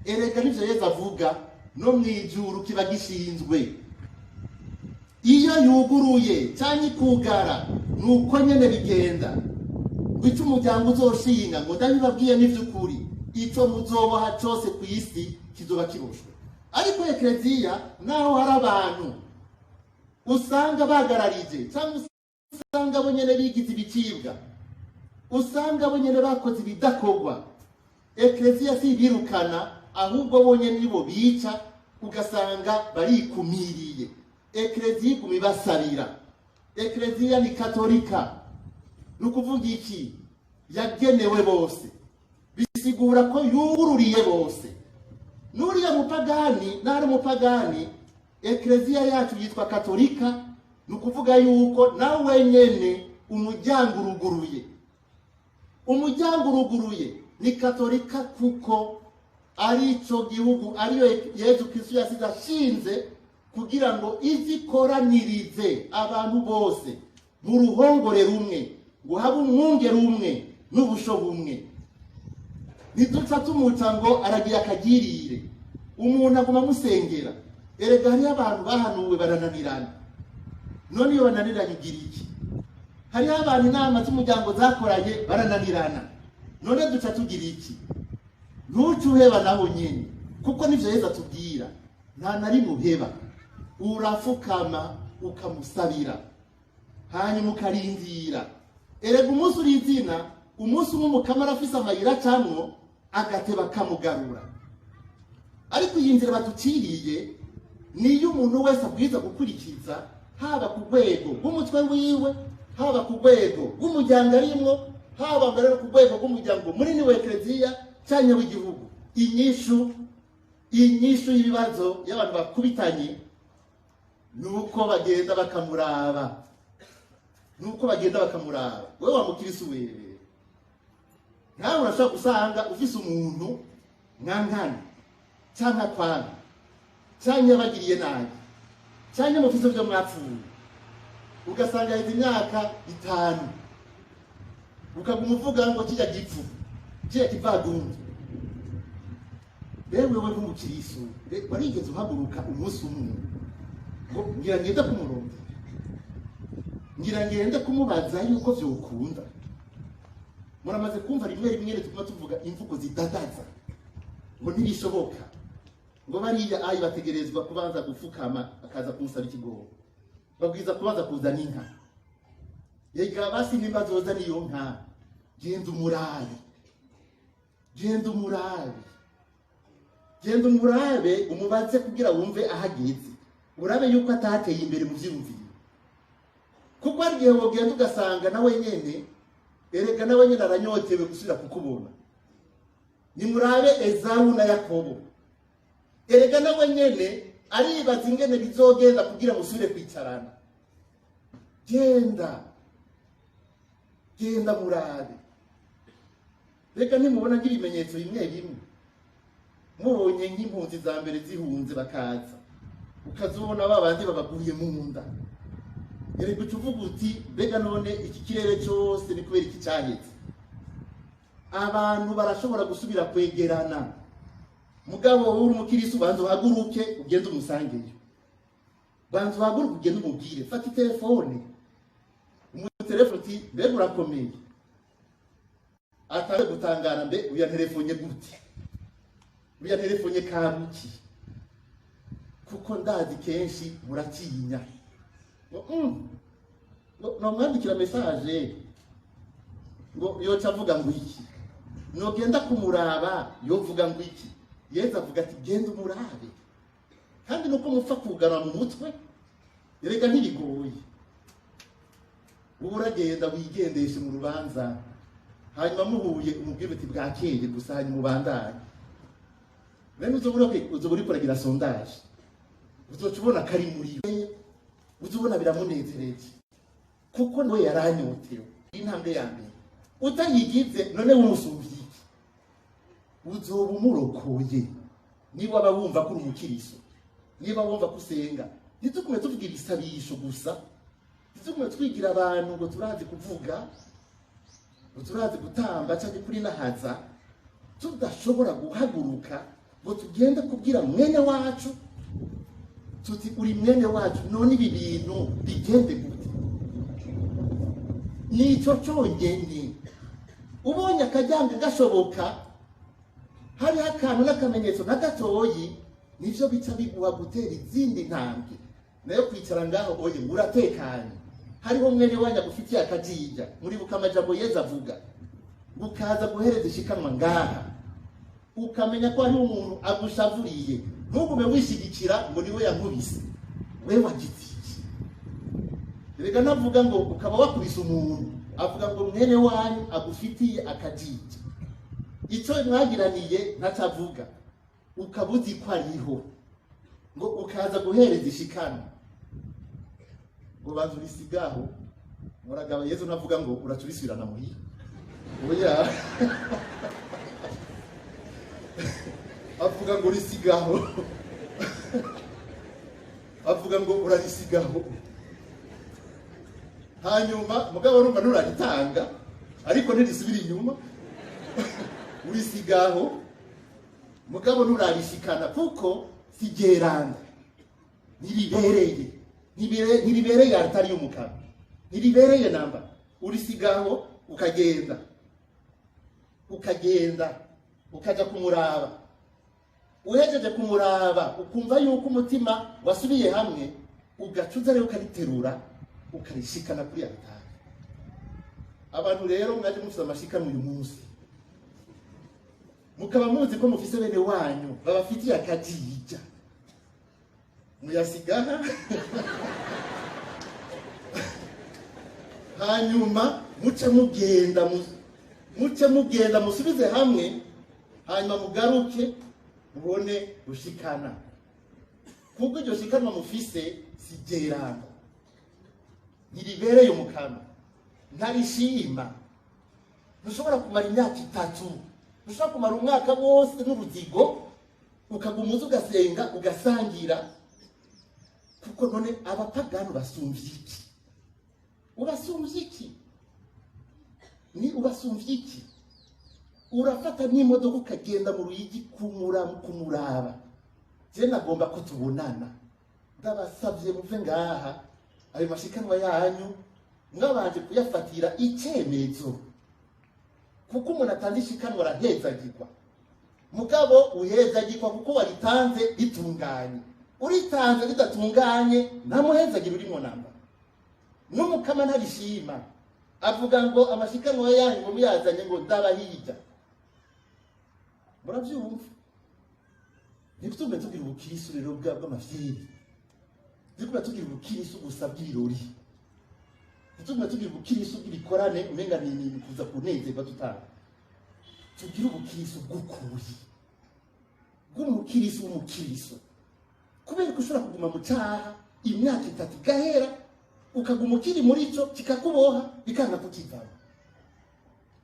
erega nivyo Yesu avuga, no mwijuru kiba gishinzwe. Iyo yuguruye cyangwa ikugara, nuko nyene bigenda. Wica umuryango uzoshinga, ngo ndabibabwiye n'ivy'ukuri, ico muzoboha cose ku isi kizoba kiboshwe. Ariko Ekleziya naho hari abantu usanga bagararije, cyangwa usanga bo nyene bigize ibicibwa, usanga bo nyene bakoze ibidakorwa, Ekleziya si birukana, ahubwo bo nyene nibo bica, ugasanga barikumiriye. Ekleziya iguma ibasabira. Ekleziya ni katolika, nukuvuga iki? Yagenewe bose, bisigura ko yugururiye bose. Nuriya mupagani nari umupagani, Ekleziya yacu yitwa katolika, nukuvuga yuko nawe nyene umuryango uruguruye. Umuryango uruguruye ni katolika, kuko ari ico gihugu ariyo Yesu Kristo yasize ashinze kugira ngo izikoranirize abantu bose mu ruhongore rumwe, ngo habe umwungere umwe n'ubusho bumwe. Ntiduca tumuca ngo aragiye akagirire, umuntu aguma musengera. Erega hariho abantu bahanuwe barananirana, none iyo bananiranye ugira iki? Hariho abantu inama z'umuryango zakoranye barananirana, none duca tugira iki? Ntuce uheba naho nyene, kuko nivyo Yesu atubwira, nta na rimwe uheba. Urafukama ukamusabira, hanyuma ukarindira. Erega umunsi uri izina, umunsi umwe umukama arafise amayira acamwo, agateba akamugarura. Ariko iyi nzira baduciriye niyo umuntu wese abwiza gukurikiza, haba ku rwego rw'umutwe wiwe, haba ku rwego rw'umuryango arimwo, haba mbere no ku rwego rw'umuryango munini wa Ekleziya cyangwa w'igihugu. Inyishu y'ibibazo y'abantu bakubitanye nuko bagenda bakamuraba, nuko bagenda bakamuraba. Wewe wa mukirisi wewe, nawe urashaka gusanga ufise umuntu mwankana cyangwa kwanga, cyangwa bagiriye nabi, cyangwa mufise byo mwapfuye, ugasanga yize imyaka 5, ukaguma uvuga ngo kijya gipfu, kijya kivadundi. Wewe nk'umukirisu warigeze uhaguruka umunsi umwe ngo ngira ngende kumurongo, ngira ngende kumubaza yuko vyokunda? Muramaze kumva rimwe rimwe tuguma tuvuga imvugo zidadaza ngo ntibishoboka, ngo bariya ayi bategerezwa kubanza gufukama akaza kumusaba ikigogo, babwiza kubanza kuzana inka. Yega basi nimba zoza niyo nka, genda umurabe, genda umurabe, genda umurabe, umubaze kugira wumve ahageze, urabe yuko atateye imbere mu vyumviro. Kuko ari gihe wogenda ugasanga nawe nyene, erega nawe nyene aranyotewe gusubira kukubona. Nimurabe Ezawu na Yakobo, erega nawe nyene aribaza ingene bizogenda kugira musubire kwicarana. Genda murabe. Reka ntimubona nk'ibimenyetso bimwe bimwe, mubonye nk'impunzi za mbere zihunze bakaza, ukazubona babandi babaguriye mu nda. Erega ucuvuga uti mbega none iki kirere cyose ni kubera iki cyahetse? Abantu barashobora gusubira kwegerana mugabo wowe uri umukirisu banza uhaguruke ugende umusangeyo, banza uhaguruke ugende umubwire, fata telefone umutelefone uti mbega urakomeye, atawe gutangara mbe uya telefonye gute, uya telefonye kabuki, kuko ndazi kenshi muratinya no mwandikira message ngo yoca avuga ngo iki, nogenda kumuraba yovuga ngo iki, Yesu avuga ati genda umurabe, kandi nuko mupfa kugana mu mutwe erega ntibigoye, uragenda wigendeshe mu rubanza hanyuma muhuye umubwire uti bwakeye gusa hanyuma ubandanye, rero uzobura kuragira sondage, uzocubona kari muri we, uzobona biramunezereje kuko nawe yaranyotewe. Intambwe ya mbere utayigize none umusumvye iki, uzoba umurokoye niba waba wumva ko uri umukiriso, niba wumva kusenga. Ntitugume tuvuga ibisabisho gusa, ntitugume twigira abantu ngo turazi kuvuga, ngo turazi gutamba cyangwa kuri nahaza, tudashobora guhaguruka ngo tugende kubwira mwene wacu tuti uri mwene wacu, none ibi bintu bigende gute. Nico cyonyine ubonye akajyanga gashoboka, hari akantu n'akamenyetso na gatoyi, nivyo bica biguha gutera izindi ntambwe, nayo kwicara ngaho oye uratekanye, hariho mwene wanya gufitiye akajija muri bukamajambo Yesu avuga, bukaza guhereza ishikanwa ngaha, ukamenya ko hari umuntu agushavuriye, ntugume wishigikira ngo niwe yankubise, wewe wagitije. Erega navuga ngo ukaba wakubise umuntu, avuga ngo mwene wanyu agufitiye akajija, icyo mwagiraniye ntacavuga, ukabuzi ko ariho, ngo ukaza guhereza ishikana, ngo banza urisigaho, muragaba Yesu navuga ngo uracurisubirana muhira, oya avuga ngo urisigaho avuga ngo urarisigaho, hanyuma mugabo urumva nuraritanga ariko ntirisubira inyuma urisigaho, mugabo nurarishikana kuko sigeranda, ntiribereye atari y'umukara, ntiribereye namba, urisigaho ukagenda ukaja kumuraba, uhejeje kumuraba ukumva yuko umutima wasubiye hamwe, ugacuza rero ukariterura ukarishikana kuri altari. Abantu rero mwaje mufite amashikano uyu munsi, mukaba muzi ko mufise bene wanyu babafitiye akajija, muyasigaha hanyuma muce mugenda musubize hamwe, hanyuma mugaruke mubone gushikana, kuko iryo shikanwa mufise sigerana, ntiribereye umukama, ntarishima, ntushobora kumara imyaka 3, ntushobora kumara umwaka wose n'uruzigo ukagumuza ugasenga ugasangira, kuko none abapagano basumvye iki? Ubasumvye iki? Ni ubasumvye iki? Urafata n'imodoka ukagenda mu ruyigi kumuraba, je nagomba ko tubonana, ndabasavye muve ngaha ayo mashikanwa yanyu mwabanje kuyafatira icyemezo, kuko umuntu atanze ishikanwa arahezagirwa, mugabo uhezagirwa kuko waritanze ritunganye, uritanze ridatunganye nta muhezagira urimo namba, n'umukama ntarishima, avuga ngo amashikanwa yanyu ngo muyazanye ngo ndabahija. Muravyumva? Nibitume tugira ubukirisu rero bw'amafyiri, nibitume tugira ubukirisu gusa bw'ibirori, nibitume tugira ubukirisu bw'ibikorane umenga ni kuza kunezerwa tutanga, tugira ubukirisu bw'ukuri, bw'umukirisu w'umukirisu, kubera ko ushobora kuguma mu cyaha imyaka 3 gahera, ukaguma ukiri muri cyo kikakuboha, bikanga kukivamo,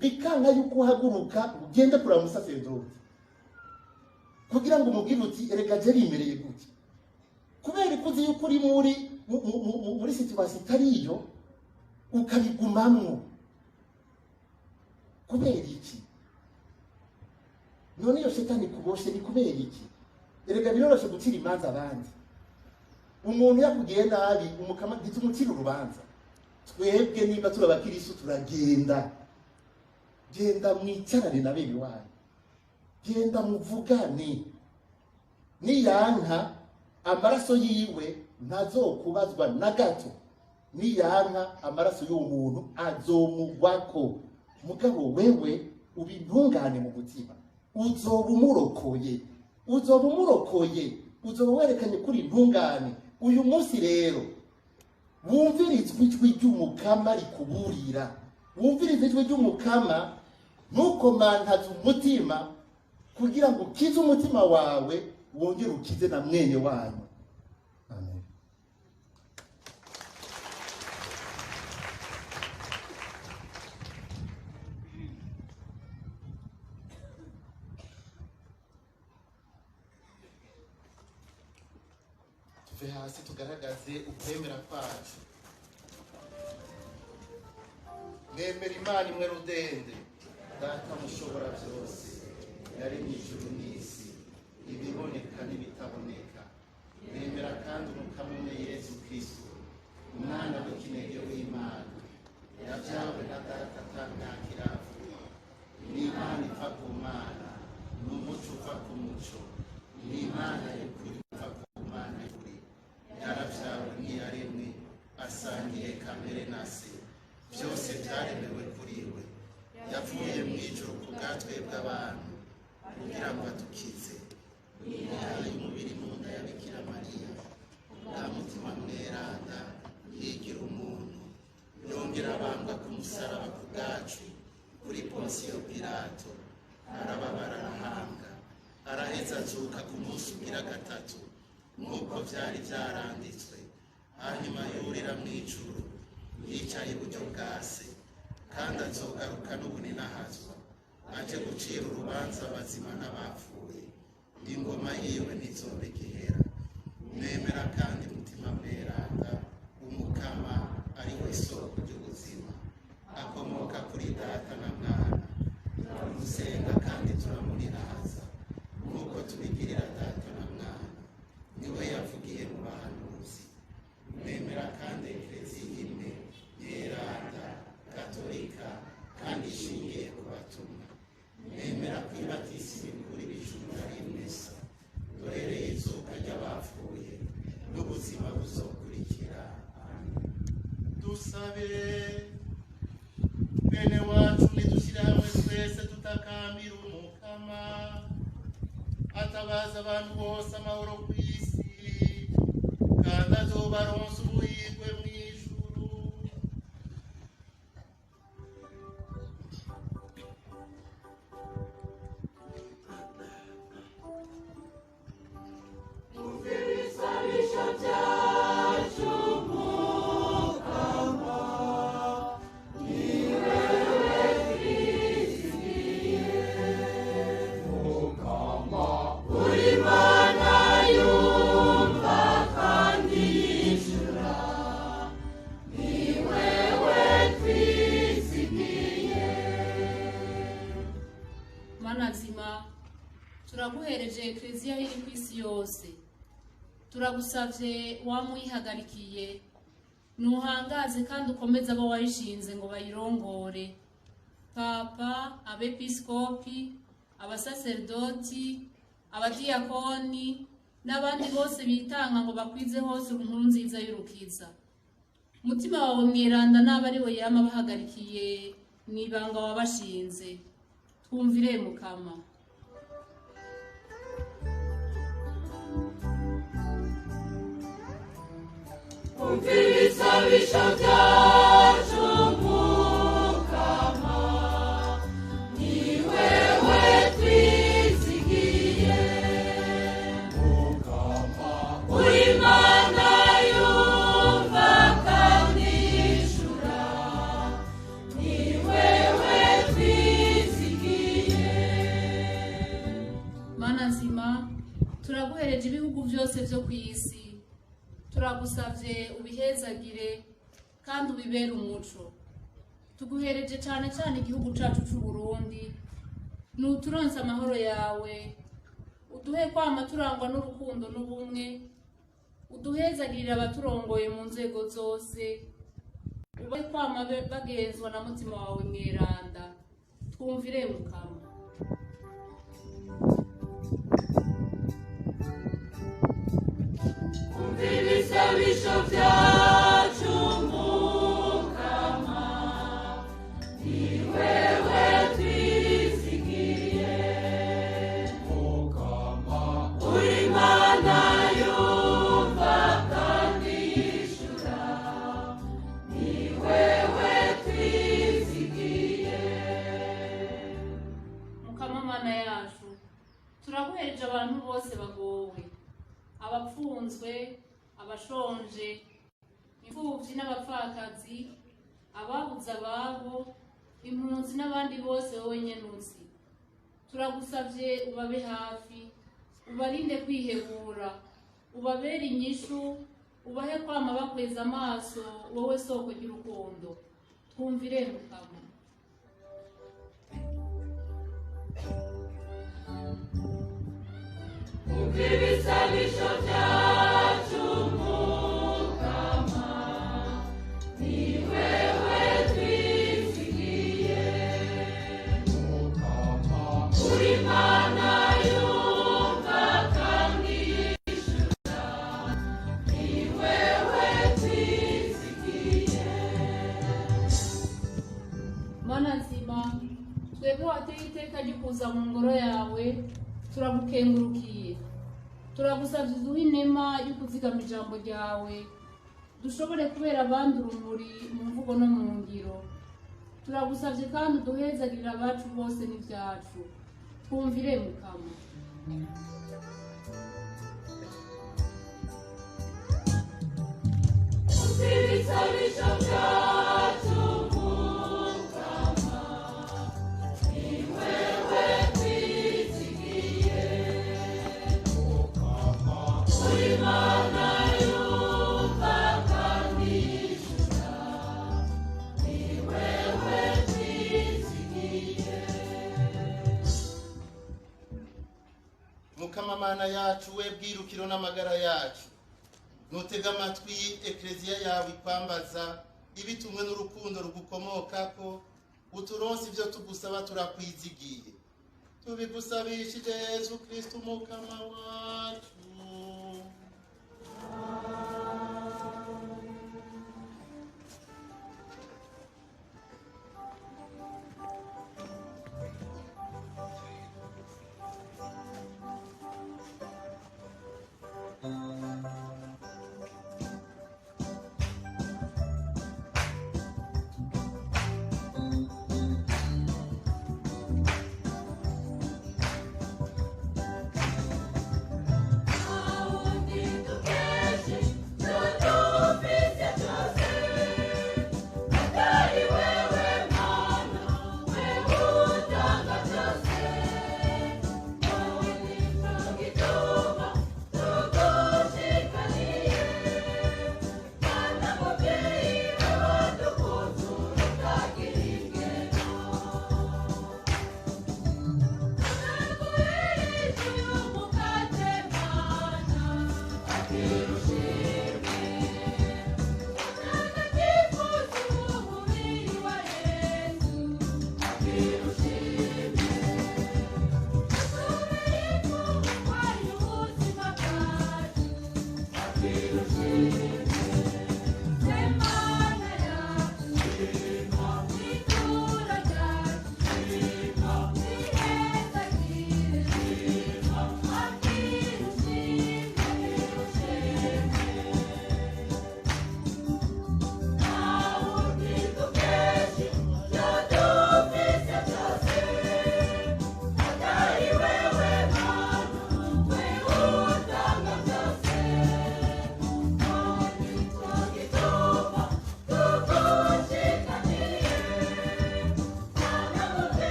bikanga yuko uhaguruka ugenda kuraba umusaseredoti kugira ngo umubwire uti erega je rimereye gute, kubera ikuzi yuko uri muri situation itariyo ukabigumamwo. Kubera iki? none iyo shetani kuboshe ni kubera iki? Erega biroroshe gucira imanza abandi. Umuntu yakugiye nabi umukama ntitumucira urubanza. Twebwe niba turi abakiristo turagenda, genda mwicarane na bene wanyu, genda muvugane. Niyanka amaraso yiwe ntazokubazwa na gato, niyanka amaraso y'uwo muntu azomugwako. Mugabo wewe ubintungane mu mutima, uzoba umurokoye, uzoba werekanye kuri intungane. Uyu munsi rero wumvirizwe ijwi ry'umukama rikuburira, wumvirize ijwi ry'umukama, ntukomantaze umutima kugira ngo ukize umutima wawe, wongere ukize na mwene wanyu. Amen. tuve hasi tugaragaze ukwemera kwacu. Nemera Imana imwe rudende, Data mushobora byose, yaremye ijuru n'isi, ibiboneka n'ibitaboneka. Nemera kandi umukama umwe Yesu Kristo, umwana w'ikinege w'Imana, yabyawe na Data atamwakira avuye. N'Imana iva ku Mana, n'umuco uva ku muco, n'Imana y'ukuri iva ku Mana y'ukuri. Yarabyawe ntiyaremwe, asangiye kamere na se, byose byaremewe kuri we. Yavuye mu ijuru ku bwatwe bw'abantu kugira ngo adukize. Yahaye umubiri mu nda ya Bikira Mariya, bwa mutima mweranda yigira umuntu, yongera abambwa ku musaraba ku bwacu kuri Ponsiyo Pilato, arababara arahambwa, araheza azuka ku munsi ugira gatatu nk'uko byari byaranditswe. Hanyuma yurira mu ijuru, yicaye iburyo bwa se, kandi azogaruka n'ubuninahazwa, aje gucira urubanza abazima n'abapfuye. Ingoma yiwe ntizobe gihera. Nemera kandi mutima mweranda, umukama ari we soko ry'ubuzima, akomoka kuri Data na Mwana. Turamusenga kandi turamuriraza nk'uko tubigirira Data na Mwana, niwe yavugiye mu bahanuzi. Nemera kandi Eklezia imwe yeranda Katolika kandi ishingiye ku batumwa. Nemera kwibatisa imikuru ibijumba rimesa, dorereye izuka ry'abapfuye n'ubuzima buzokurikira. Amen. Dusabe. Bene wacu nidushyire hamwe twese tutakambira umukama, atabaza abantu bose amahoro ku isi, kandi azobaronsa ubuhirwe mu ijuru. Turaguhereje Eklezia iri ku isi yose, turagusavye wamuyihagarikiye, nuhangaze kandi ukomeze abo wayishinze ngo bayirongore: Papa, abepiskopi, abasaserdoti, abadiyakoni n'abandi bose bitanga ngo bakwize hose inkuru nziza y'urukiza. Umutima wawe mweranda n'aba ari we yama bahagarikiye mwibanga wabashinze. Twumvire Mukama. Ibisabisho byacu Mukama, ni wewe twizigiye. Mukama, uri Imana yumva kandi yishura, ni wewe twizigiye. Mana nzima, turaguhereje ibihugu byose byo ku isi, turagusavye ubihezagire kandi ubibere umuco. Tuguhereje cyane cyane igihugu cacu c'u Burundi, nuturonse amahoro yawe, uduhe kwama turangwa n'urukundo n'ubumwe, uduhezagirire abaturongoye mu nzego zose, ubahe kwama bagenzwa na mutima wawe mweranda. Twumvire Mukama. ibisabisho byacu Mukama, ni wewe twizigiye. Mukama, uri Imana yumva kandi yishura, ni wewe twizigiye. Mukama Mana yacu, turaguhereje abantu bose bagowe, abapfunzwe, abashonje, imfuvyi n'abapfakazi, ababuze ababo, impunzi n'abandi bose wowe nyene uzi. Turagusavye ubabe hafi, ubarinde kwihebura, ubabere inyishu, ubahe kwama bakweza amaso wowe soko ry'urukundo. Twumvire Mukama. ibisabisho byacu Mukama, ni wewe twizigiye. Mukama, uri Imana yumva kandi yishura, ni wewe twizigiye. Mana nzima, twebwe wateye iteka ryo kuza mu ngoro yawe, turagukengurukiye. Turagusavye uduhe inema yo kuzigama ijambo ryawe, dushobore kubera abandi urumuri mu mvugo no mu ngiro. Turagusavye kandi uduhezagirire abacu bose n'ivyacu. Twumvire Mukama. ibisabisho byacu Mukama, ni wewe twizigiye. Mukama, uri Imana yumva kandi yishura, ni wewe twizigiye. Mukama Mana yacu, we bwirukiro n'amagara yacu, nutega amatwi ekleziya yawe ipambaza ibitumwe n'urukundo rugukomokako, uturonse ibyo tugusaba turakwizigiye. Tubigusabishije Yesu Kristo Mukama wacu.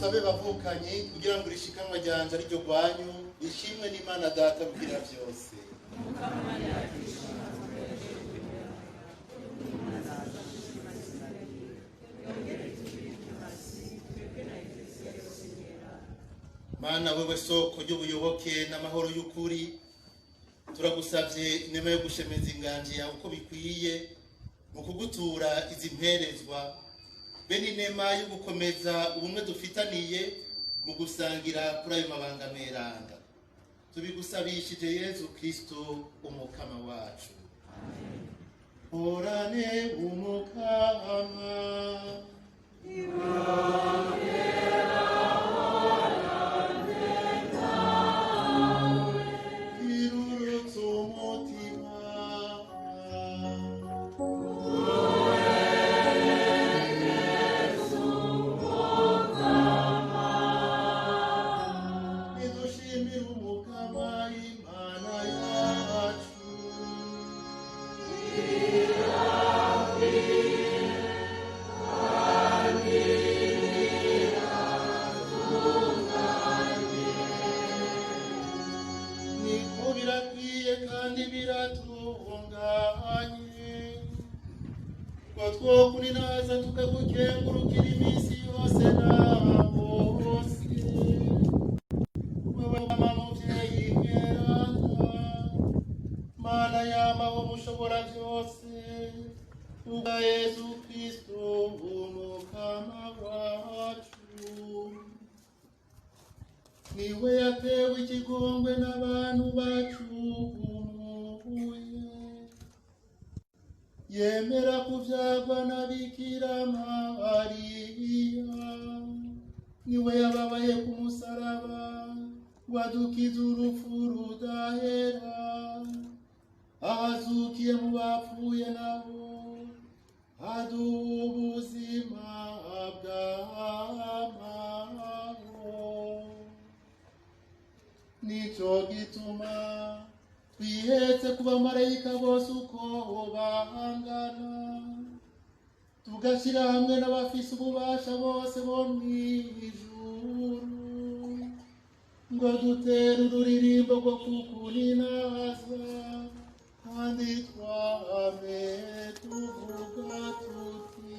dusabe bavukanye kugira ngo rishikanwa ryanje ari ryo rwanyu rishimwe n'Imana Data rugira byose. Mana wewe soko ry'ubuyoboke n'amahoro y'ukuri, turagusavye inema yo gushemeza inganji yawe uko bikwiye mu kugutura izi mperezwa, be n'inema yo gukomeza ubumwe dufitaniye mu gusangira kuri ayo mabanga meranda. Tubigusabishije Yezu Kristo umukama wacu. Horane umukama niwe yatewe ikigongwe n'abantu bacumuye, yemera kuvyagwa na Bikira Mariya, niwe yababaye ku musaraba wadukiza urupfu rudahera, ahazukiye mu bapfuye nabo aduha ubuzima bw'amahoro. Nico gituma twihetse ku bamarayika bose uko bahangana, tugashyira hamwe n'abafise ububasha bose bo mw'ijuru, ngo dutere ururirimbo rwo kukuninaza, kandi twame tuvuga tuti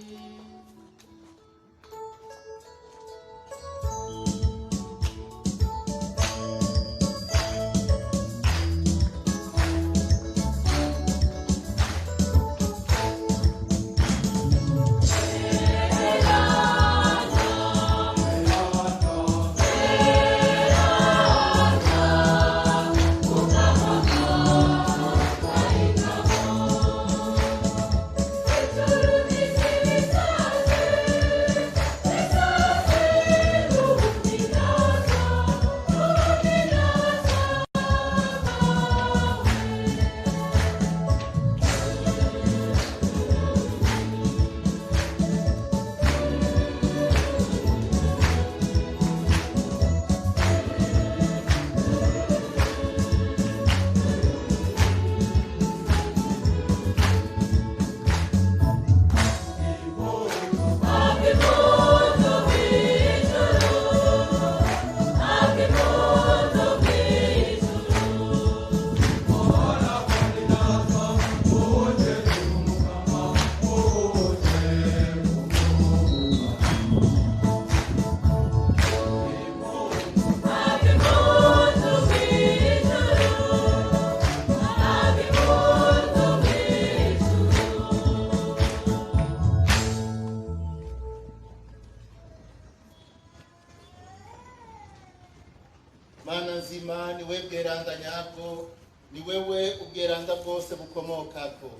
Mana nzima, ni wewe bweranda nyabwo, ni wewe ubweranda bwose bukomokako.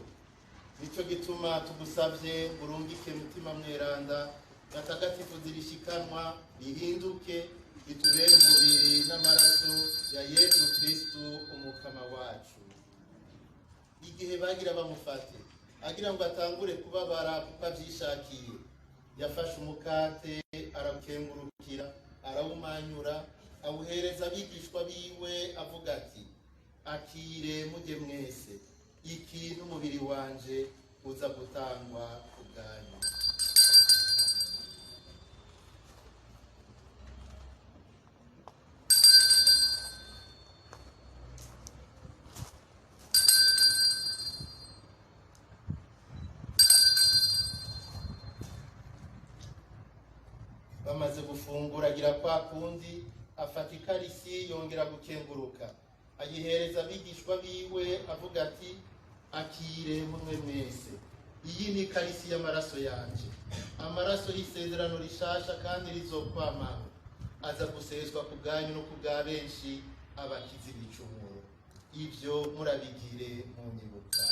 Nico gituma tugusavye urungike mutima mweranda, gatagatifu zirishikanwa rihinduke, ritubere umubiri n'amaraso ya Yesu Kristo umukama wacu. Igihe bagira bamufate, agira ngo atangure kubabara kuko avyishakiye, yafashe umukate arawukengurukira, arawumanyura, awuhereza abigishwa biwe avuga ati, akire mujye mwese, iki n'umubiri wanje uza gutangwa ku bwanyu. bamaze gufungura agira kwa kundi afata ikarisi yongera gukenguruka ayihereza abigishwa biwe avuga ati akire mumwe mwese iyi ni ikarisi y'amaraso yanje amaraso y'isezerano rishasha kandi rizokwamaho aza guseswa ku bwanyu no ku bwa benshi abakizi b'icumuro ibyo murabigire mu nyibuka.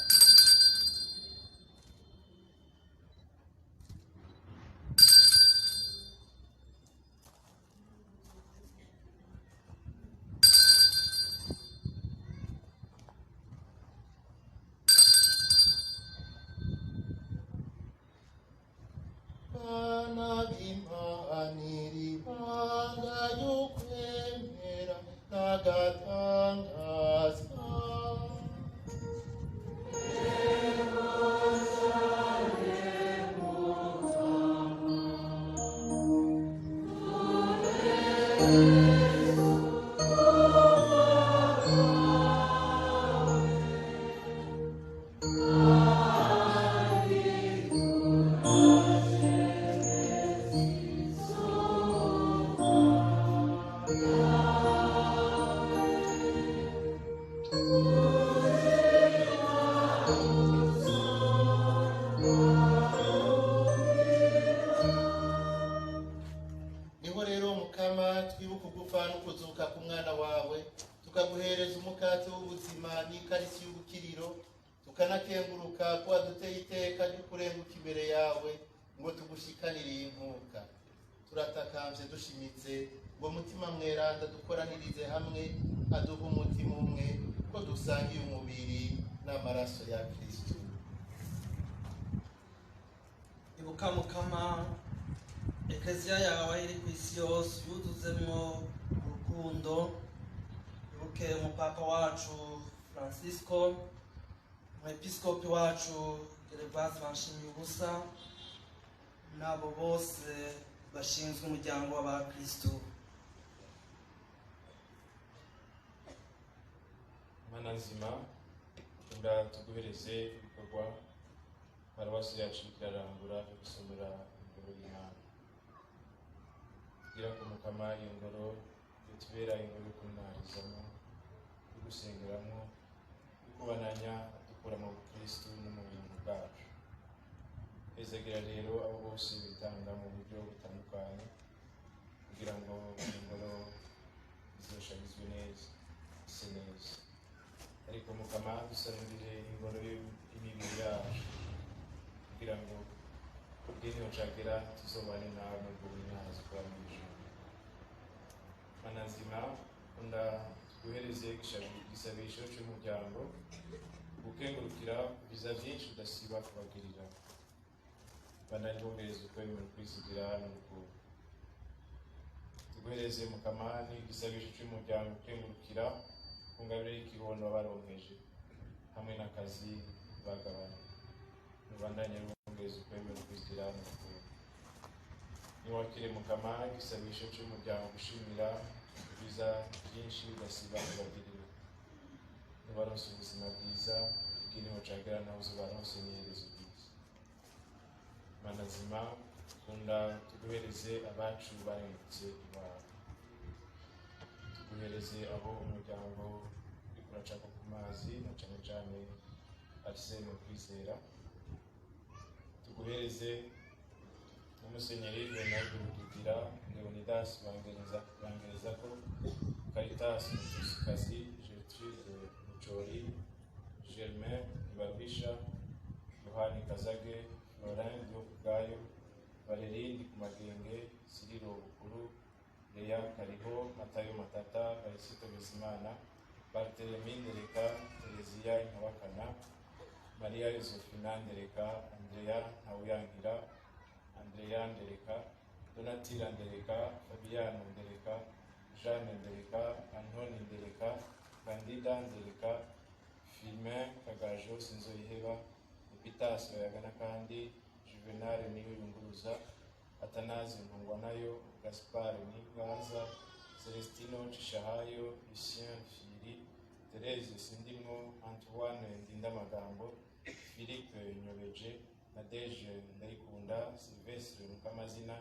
Tukanakenguruka ko aduteye iteka ryo kurenguka imbere yawe ngo tugushikanire inkuka turatakambye dushimitse ngo mutima mweranda dukoranirize hamwe aduha umutima umwe ko dusangiye umubiri n'amaraso ya Kristo. ibuka mukama ekeziya yawe iri ku isi yose yuzuzemwo urukundo ibuke umupapa wacu Francisco umwepiskopi wacu Gervase Banshimiyubusa n'abo bose bashinzwe umuryango w'abakristo. Mana nzima tunda tuguhereze ibikorwa paruwasi yacu irarangura yo gusomera ingoro y'Imana kugira ngo mukama iyo ngoro itubera ingoro yo kunarizamo yo gusengeramo yo kubananya dukura mu Kristo no mu bintu bwacu. Ezegera rero abo bose bitanga mu buryo butandukanye kugira ngo ingoro izoshabizwe neza ise neza, ariko mukama dusabire ingoro y'imibiri yacu kugira ngo ubwene ucagera tuzobane nawe mu bw'ubunyazi bwa mwijuru. Mana nzima kunda tuguhereze igisabisho cy'umuryango gukengurukira biza byinshi udasiba kubagirira banari bohereza ukwemera kwisigira n'urukundo. Tuguhereze mukamani igisabisho cy'umuryango gukengurukira ku ngabire y'ikibondo baronkeje hamwe n'akazi bagabanye mubandanye bohereza ukwemera kwisigira n'urukundo. Niwakire mukamani igisabisho cy'umuryango gushimira biza byinshi udasiba kubagirira nibaronse ubuzima bwiza bw'ini wacagera nawe uzobaronse n'iherezo ryiza. Mana nzima kunda tuguhereze abacu bahindutse iwawe, tuguhereze abo umuryango uriko uracako ku mazi na cane cane Arsene mu kwizera, tuguhereze n'umusenyeri Leonardo Rujugira, Leonidas Bangerezako, Caritas Mutusikazi, Gertrude Mucori, Germain Ibaruhisha, Yohani Kazage, Laurent Diokubwayo, Valerie Ndikumagenge, Cyrilo Bukuru, Leya Kariho, Matayo Matata, Barisito Bizimana, Barthelemy Ndereka, Tereziya Inkabakana, Maria Yosefina Ndereka, Andrea Ntawuyangira, Andrea Ndereka, Donatila Ndereka, Fabiano Ndereka, Jeanne Ndereka, Antoni Ndereka, Candida Ndereka, Filmin Kagajo Sinzoyiheba, Epitas Bayagana kandi Juvenal Niyuyunguruza, Atanazi Ntungwanayo, Gaspar Nigaza, Celestino Cishahayo, Lucien Firi, Therese Sindimo, Antoine Ndindamagambo, Philippe Nyobeje, Nadege Ndayikunda, Sylvestre Mukamazina,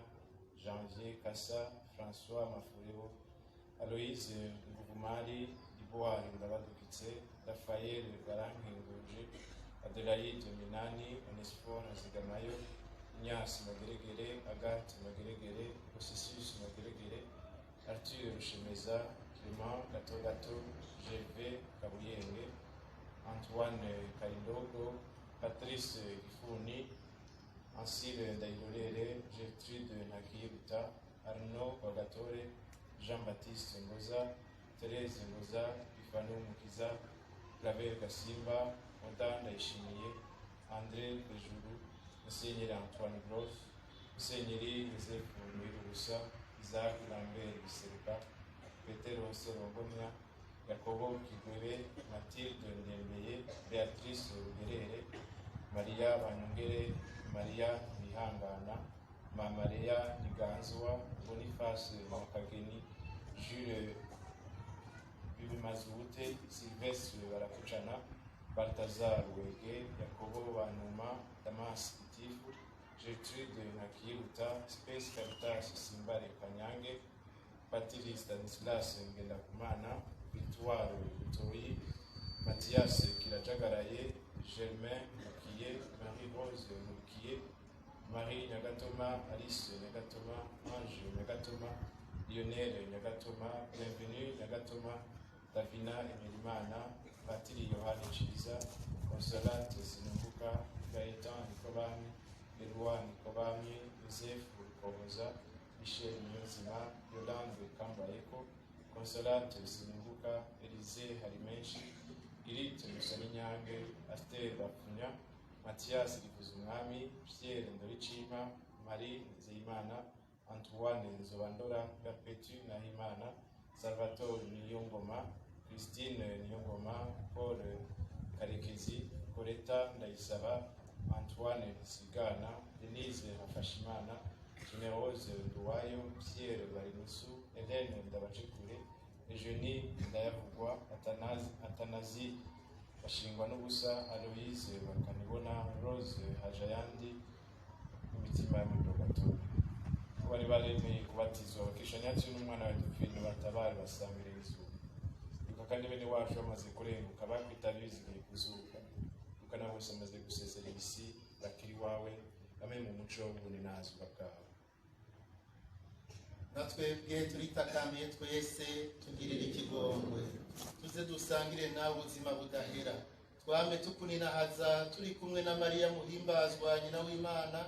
Janvier Kassa, François Mafurebo, Aloïse Nguvumari, Iboire Ndabadukitse, Raphaël Barankinguje, Adelaide Minani, Onesphore Zigamayo, Ignace Mageregere, Agathe Mageregere, Processus Mageregere, Arthur Rushemeza, Clément Gatogato, Gervais Kabuyenge, Antoine Karindogo, Patrice Gifuni, Ansile Ndailorere, Gertrude Nakiyebuta, Arnaud Bagatore, Jean-Baptiste Ngoza, Thérèse Ngoza, Ifano Mukiza, Claver Gasimba, Oda Ndayishimiye, André Bejuru, Musenyeri Antoine Gross, Musenyeri Joseph Mwirubusa, Isaac Lambert Biseruka, Petero Serongomya, Yakobo Kigwebe, Mathilde Ndembeye, Beatrice Rugerere, Maria Banyongere, Maria Nihangana, Maria Niganzwa, Boniface Makageni, Jules Bibimazute, Sylvestre Barakucana, Balthazar Wege, Yakobo Banuma, Damas Itifu, Gertrude Nakiruta, Space Caritas Simbare Kanyange, Patiri Stanislas Ngendakumana, Victoire Butoyi, Mathias Kirajagaraye, Germain Mukiye, Marie-Rose Mukiye, Marie Nyagatoma, Alice Nyagatoma, Ange Nyagatoma, Lionel Nyagatoma, Bienvenue Nyagatoma, Davina Emilimana, Patiri Yohani Chiza, Consolate Sinumbuka, Gaëtan Nikobami, Eloi Nikobami, Joseph Rukoboza, Michel Niyonzima, Yolande Kambayeko, Consolate Sinumbuka, Élisée Harimenshi, Irite Musaninyange, Aster Bapunya, Mathias Rivuzumwami, Pierre Ndorichima, Marie Nzeyimana, Antoine Nzobandora, Perpetu Nahimana, Salvatore Niyongoma, Christine Niyongoma, Paul Karekezi, Coletta Ndayisaba, Antoine Sigana, Denise Hafashimana, Generose Nduwayo, Pierre Barinusu, Hélène Ndabacekure, Eugenie Ndayavugwa, Atanazi Bashingwa n'ubusa, Aloïse Bakanibona, Rose Hajayandi, imitima y'umudogatori. Bari baremeye kubatizwa bakishanya cyo n'umwana wa Dupfino batabari basambire izuba. Yuko kandi bene wacu bamaze kurenguka bakwitaba bizigiye kuzuka. Yuko nabo bose bamaze gusezera isi bakiri wawe, bamwe mu muco w'ubuni nazwa bwawe. Natwebwe turitakamiye twese tugirire ikigongwe, tuze dusangire nawe ubuzima budahera, twame tukuninahaza turi kumwe na Mariya muhimbazwa nyina w'Imana,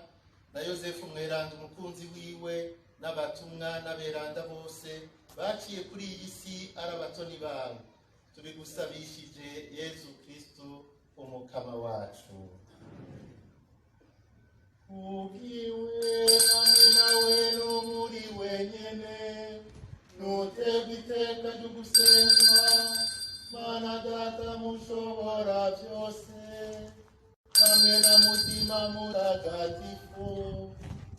na Yosefu mweranda umukunzi wiwe, n'abatumwa n'aberanda bose baciye kuri iyi si ari abatoni bawe. Tubigusabishije Yezu Kristo umukama wacu. Ugiwe hamwe nawe no muri wenyene, nutegwa iteka ryo gusenga, Mana Data mushobora byose, hamwe na mutima mutagatifu,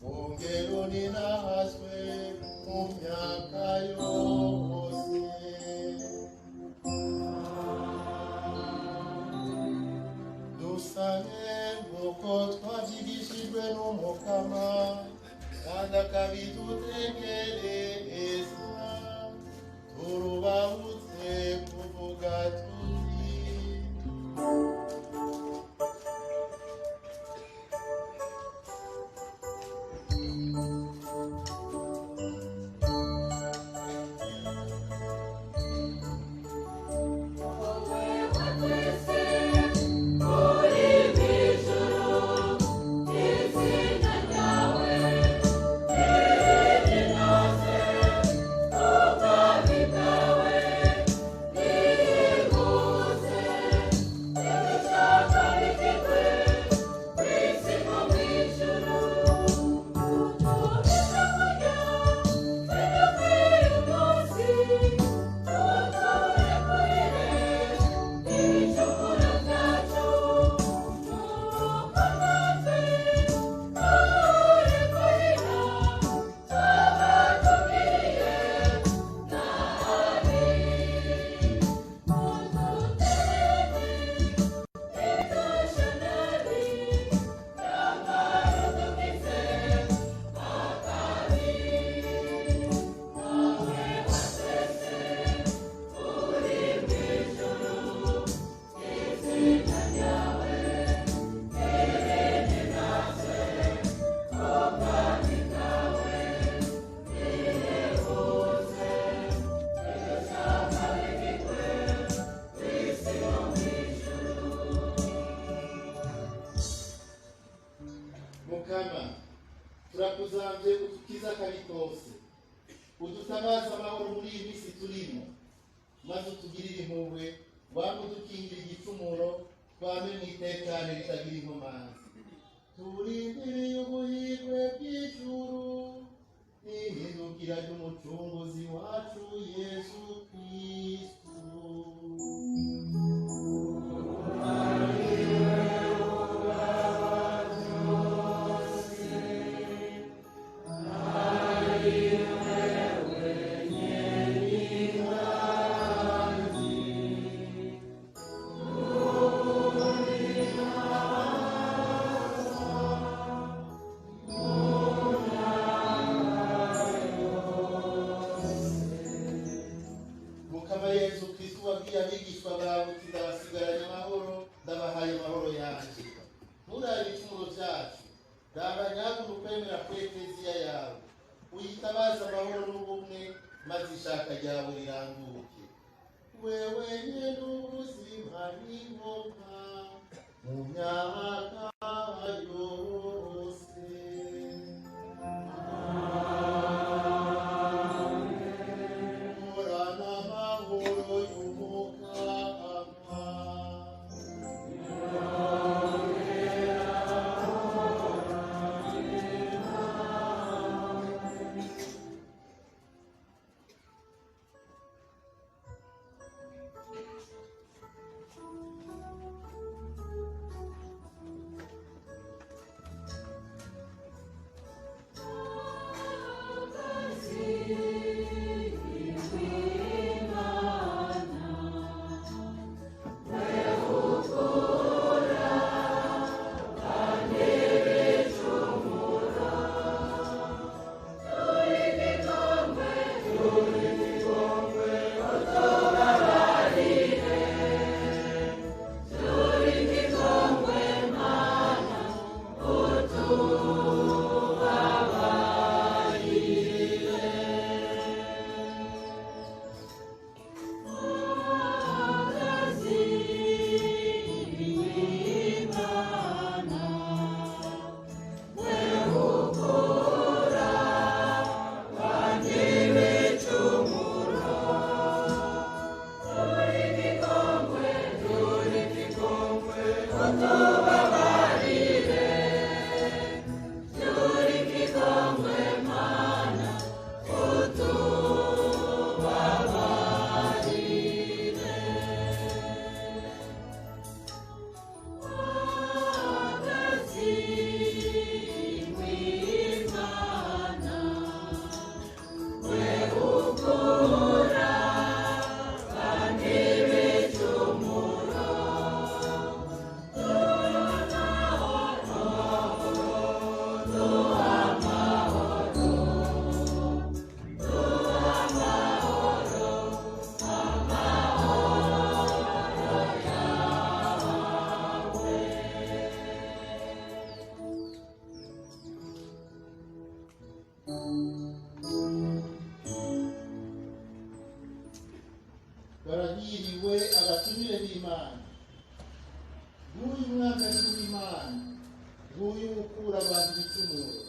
mu ngero ninahazwe mu myaka yose. Dusabe nk'uko twabyigishijwe n'umukama, kandi akabidutegereza, turubahutse kuvuga tuti: Izina ryawe udutabaze amahoro muri iyi minsi turimo, maze utugirire impuhwe, waba udukingira igicumuro, twame mu itekane ritagira inkomanzi. Turindiriye ubuhirwe bw'ijuru n'ihindukira ry'umucunguzi wacu Yesu Kristo. Uyitabaza amahoro n'ubumwe, maze ishaka ryawe riranguke. Wewe nyene ubuzima n'ingoga mu myaka yose. Horana amahoro y'umukama. Barahiriwe abatumire b'Imana. Nguyu mwaka w'Imana, nguyu ukura abantu ibicumuro.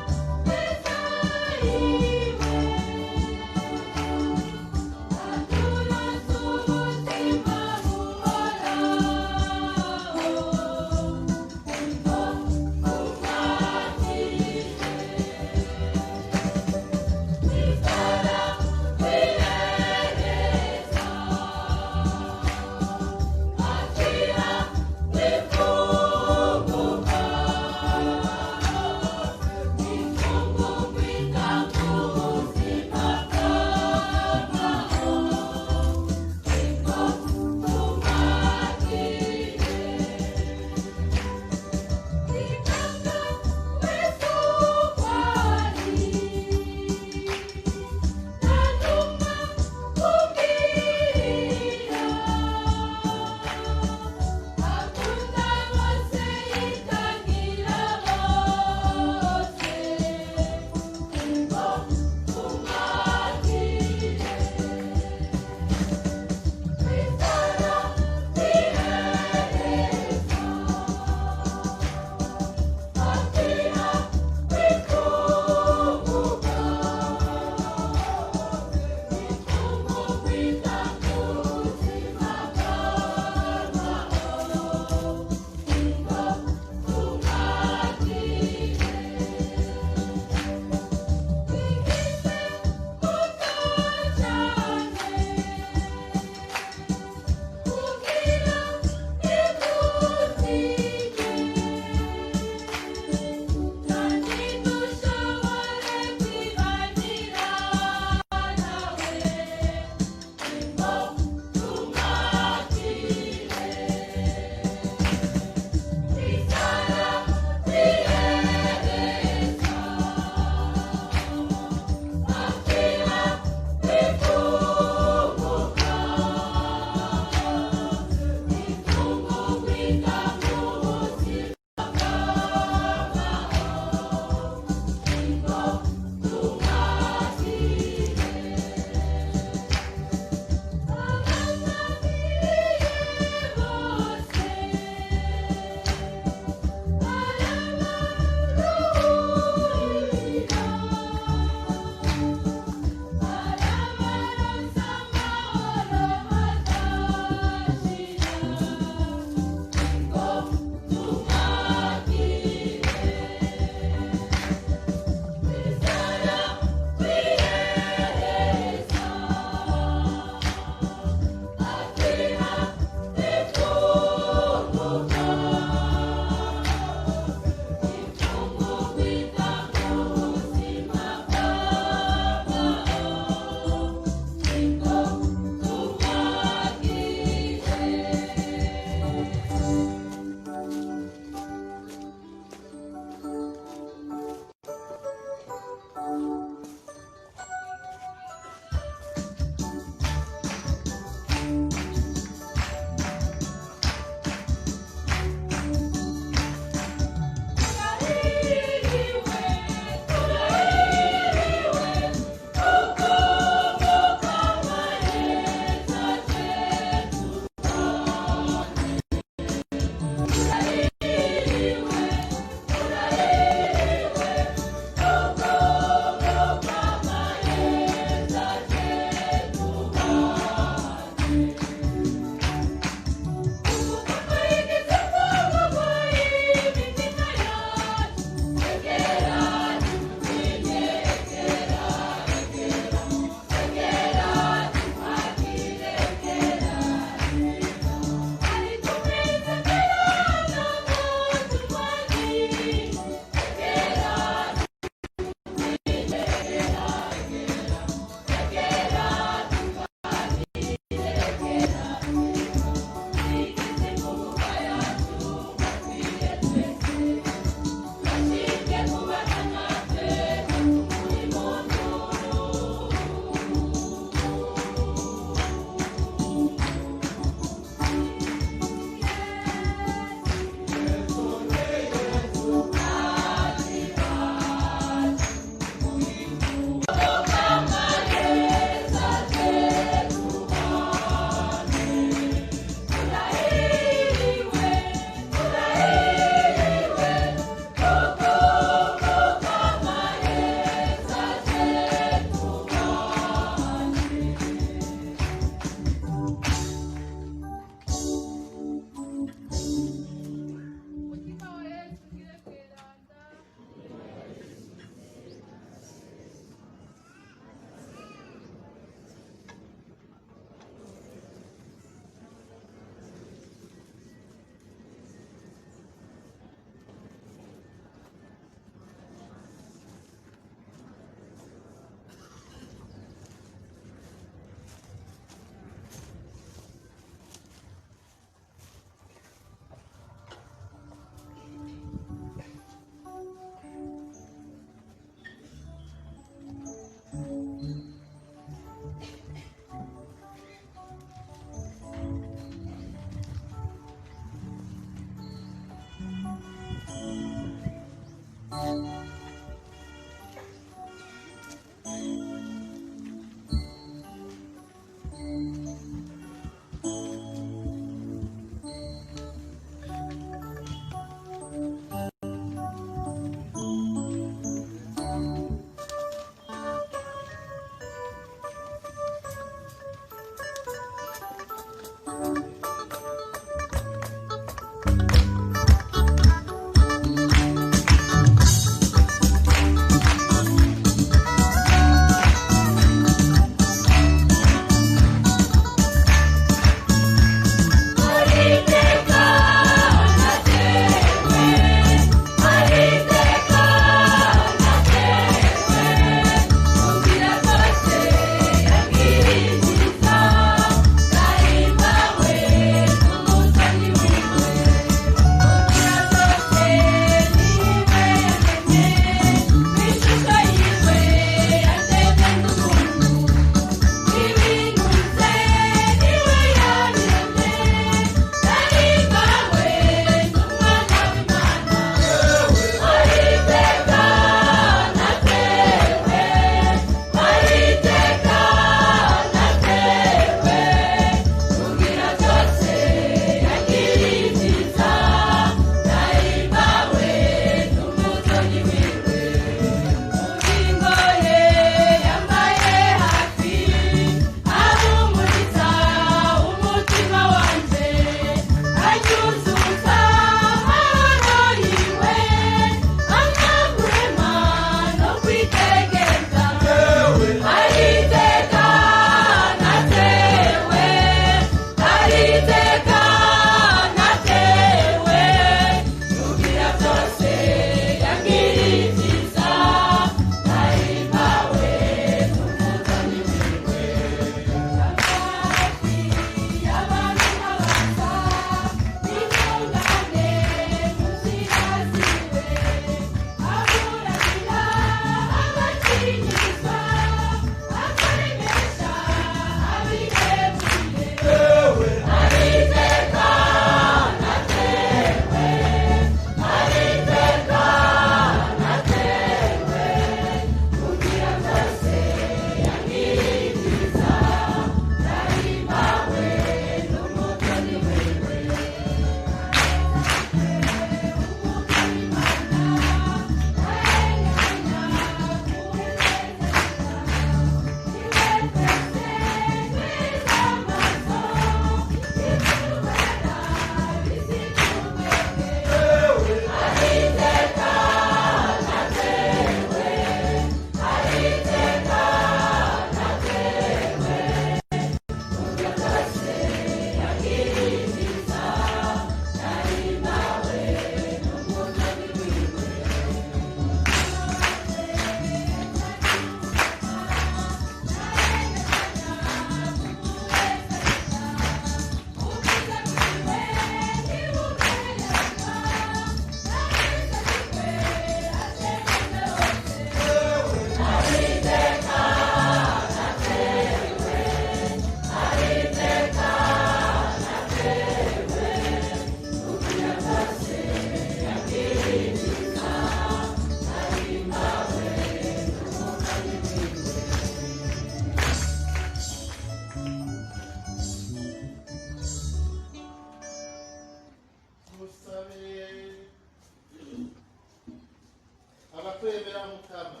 mukama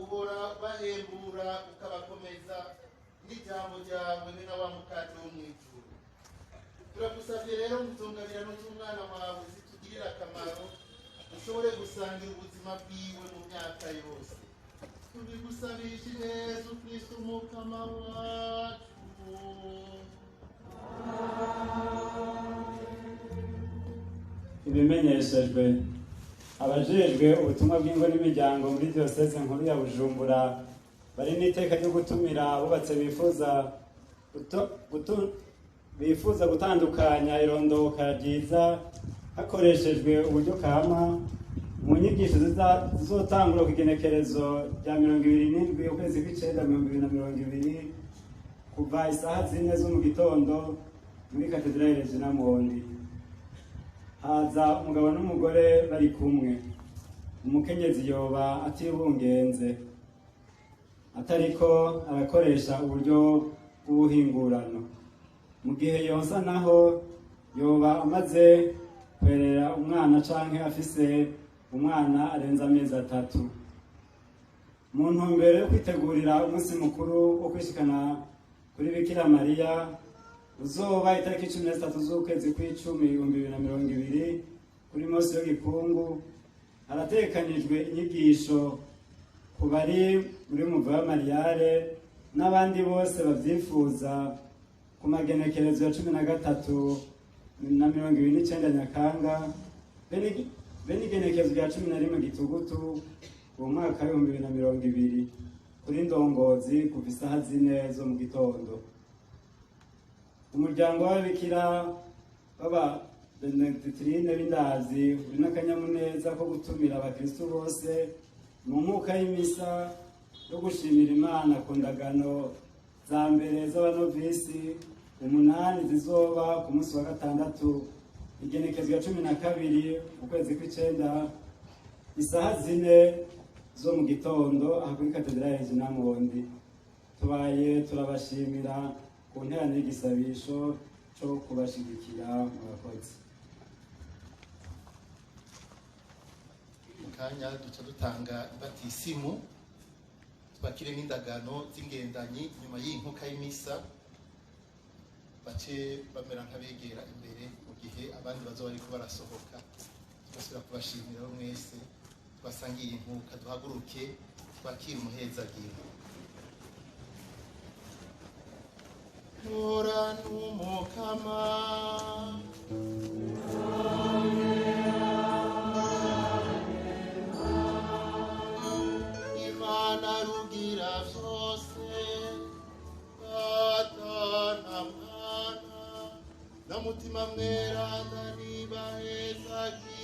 uhora bahembura ukabakomeza n'ijambo ryawe be na wa mukate wo mw'ijuru. Turagusavye rero mutungabira n'umwana wawe zitugirira akamaro, dushobore gusangira ubuzima bwiwe mu myaka yose. Tubigusabishije Yesu Kristo umukama wacu. Ibimenyeshejwe abajejwe ubutumwa bw'ingo n'imiryango muri diyoseze nkuru ya Bujumbura bari n'iteka ryo gutumira abubatse bifuza gutandukanya irondoka ryiza hakoreshejwe uburyo kama mu nyigisho zizotangura ku igenekerezo rya 27 ukwezi kw'icenda 2020 kuva isaha 4 zo mu gitondo muri katedrale Regina Muhondi. Haza umugabo n'umugore bari kumwe. Umukenyezi yoba atibungenze, atariko arakoresha uburyo bw'ubuhingurano. Mu gihe yonsa naho yoba amaze kwerera umwana canke afise umwana arenza amezi 3. Mu ntumbero yo kwitegurira umunsi mukuru wo kwishikana kuri Bikira Mariya uzoba itariki 13 z'ukwezi kw'icumi 2020 kuri Mose yo Gikungu, haratekanijwe inyigisho ku bari muri Muva Mariale n'abandi bose bavyifuza ku magenekerezo ya 13 na 29 Nyakanga bene igenekerezo rya 11 Gitugutu mu mwaka wa 2020 kuri Ndongozi kuva isaha 4 zo mu gitondo. Umuryango w'ababikira baba Benedictine b'Indazi uri n'akanyamuneza ko gutumira abakristo bose mu nkuka y'imisa yo gushimira Imana ku ndagano za mbere z'abanovisi 8 zizoba ku munsi wa gatandatu igenekezo ya 12 ukwezi kw'icenda isaha 4 zo mu gitondo aha kuri katedrale Regina Muhondi. Tubaye turabashimira ku nterane y'igisabisho cyo kubashigikira murakoze. Kanya duca dutanga batisimu tubakire n'indagano z'ingendanyi nyuma y'inkuka y'imisa, bace bamera nk'abegera imbere mu gihe abandi bazoba bariko barasohoka. Twasubira kubashimira mwese twasangiye inkuka, duhaguruke twakire umuhezagiro. Ora n'umukama Imana rugira vyose, Data na Mwana na Mutima Mweranda nibahezagire.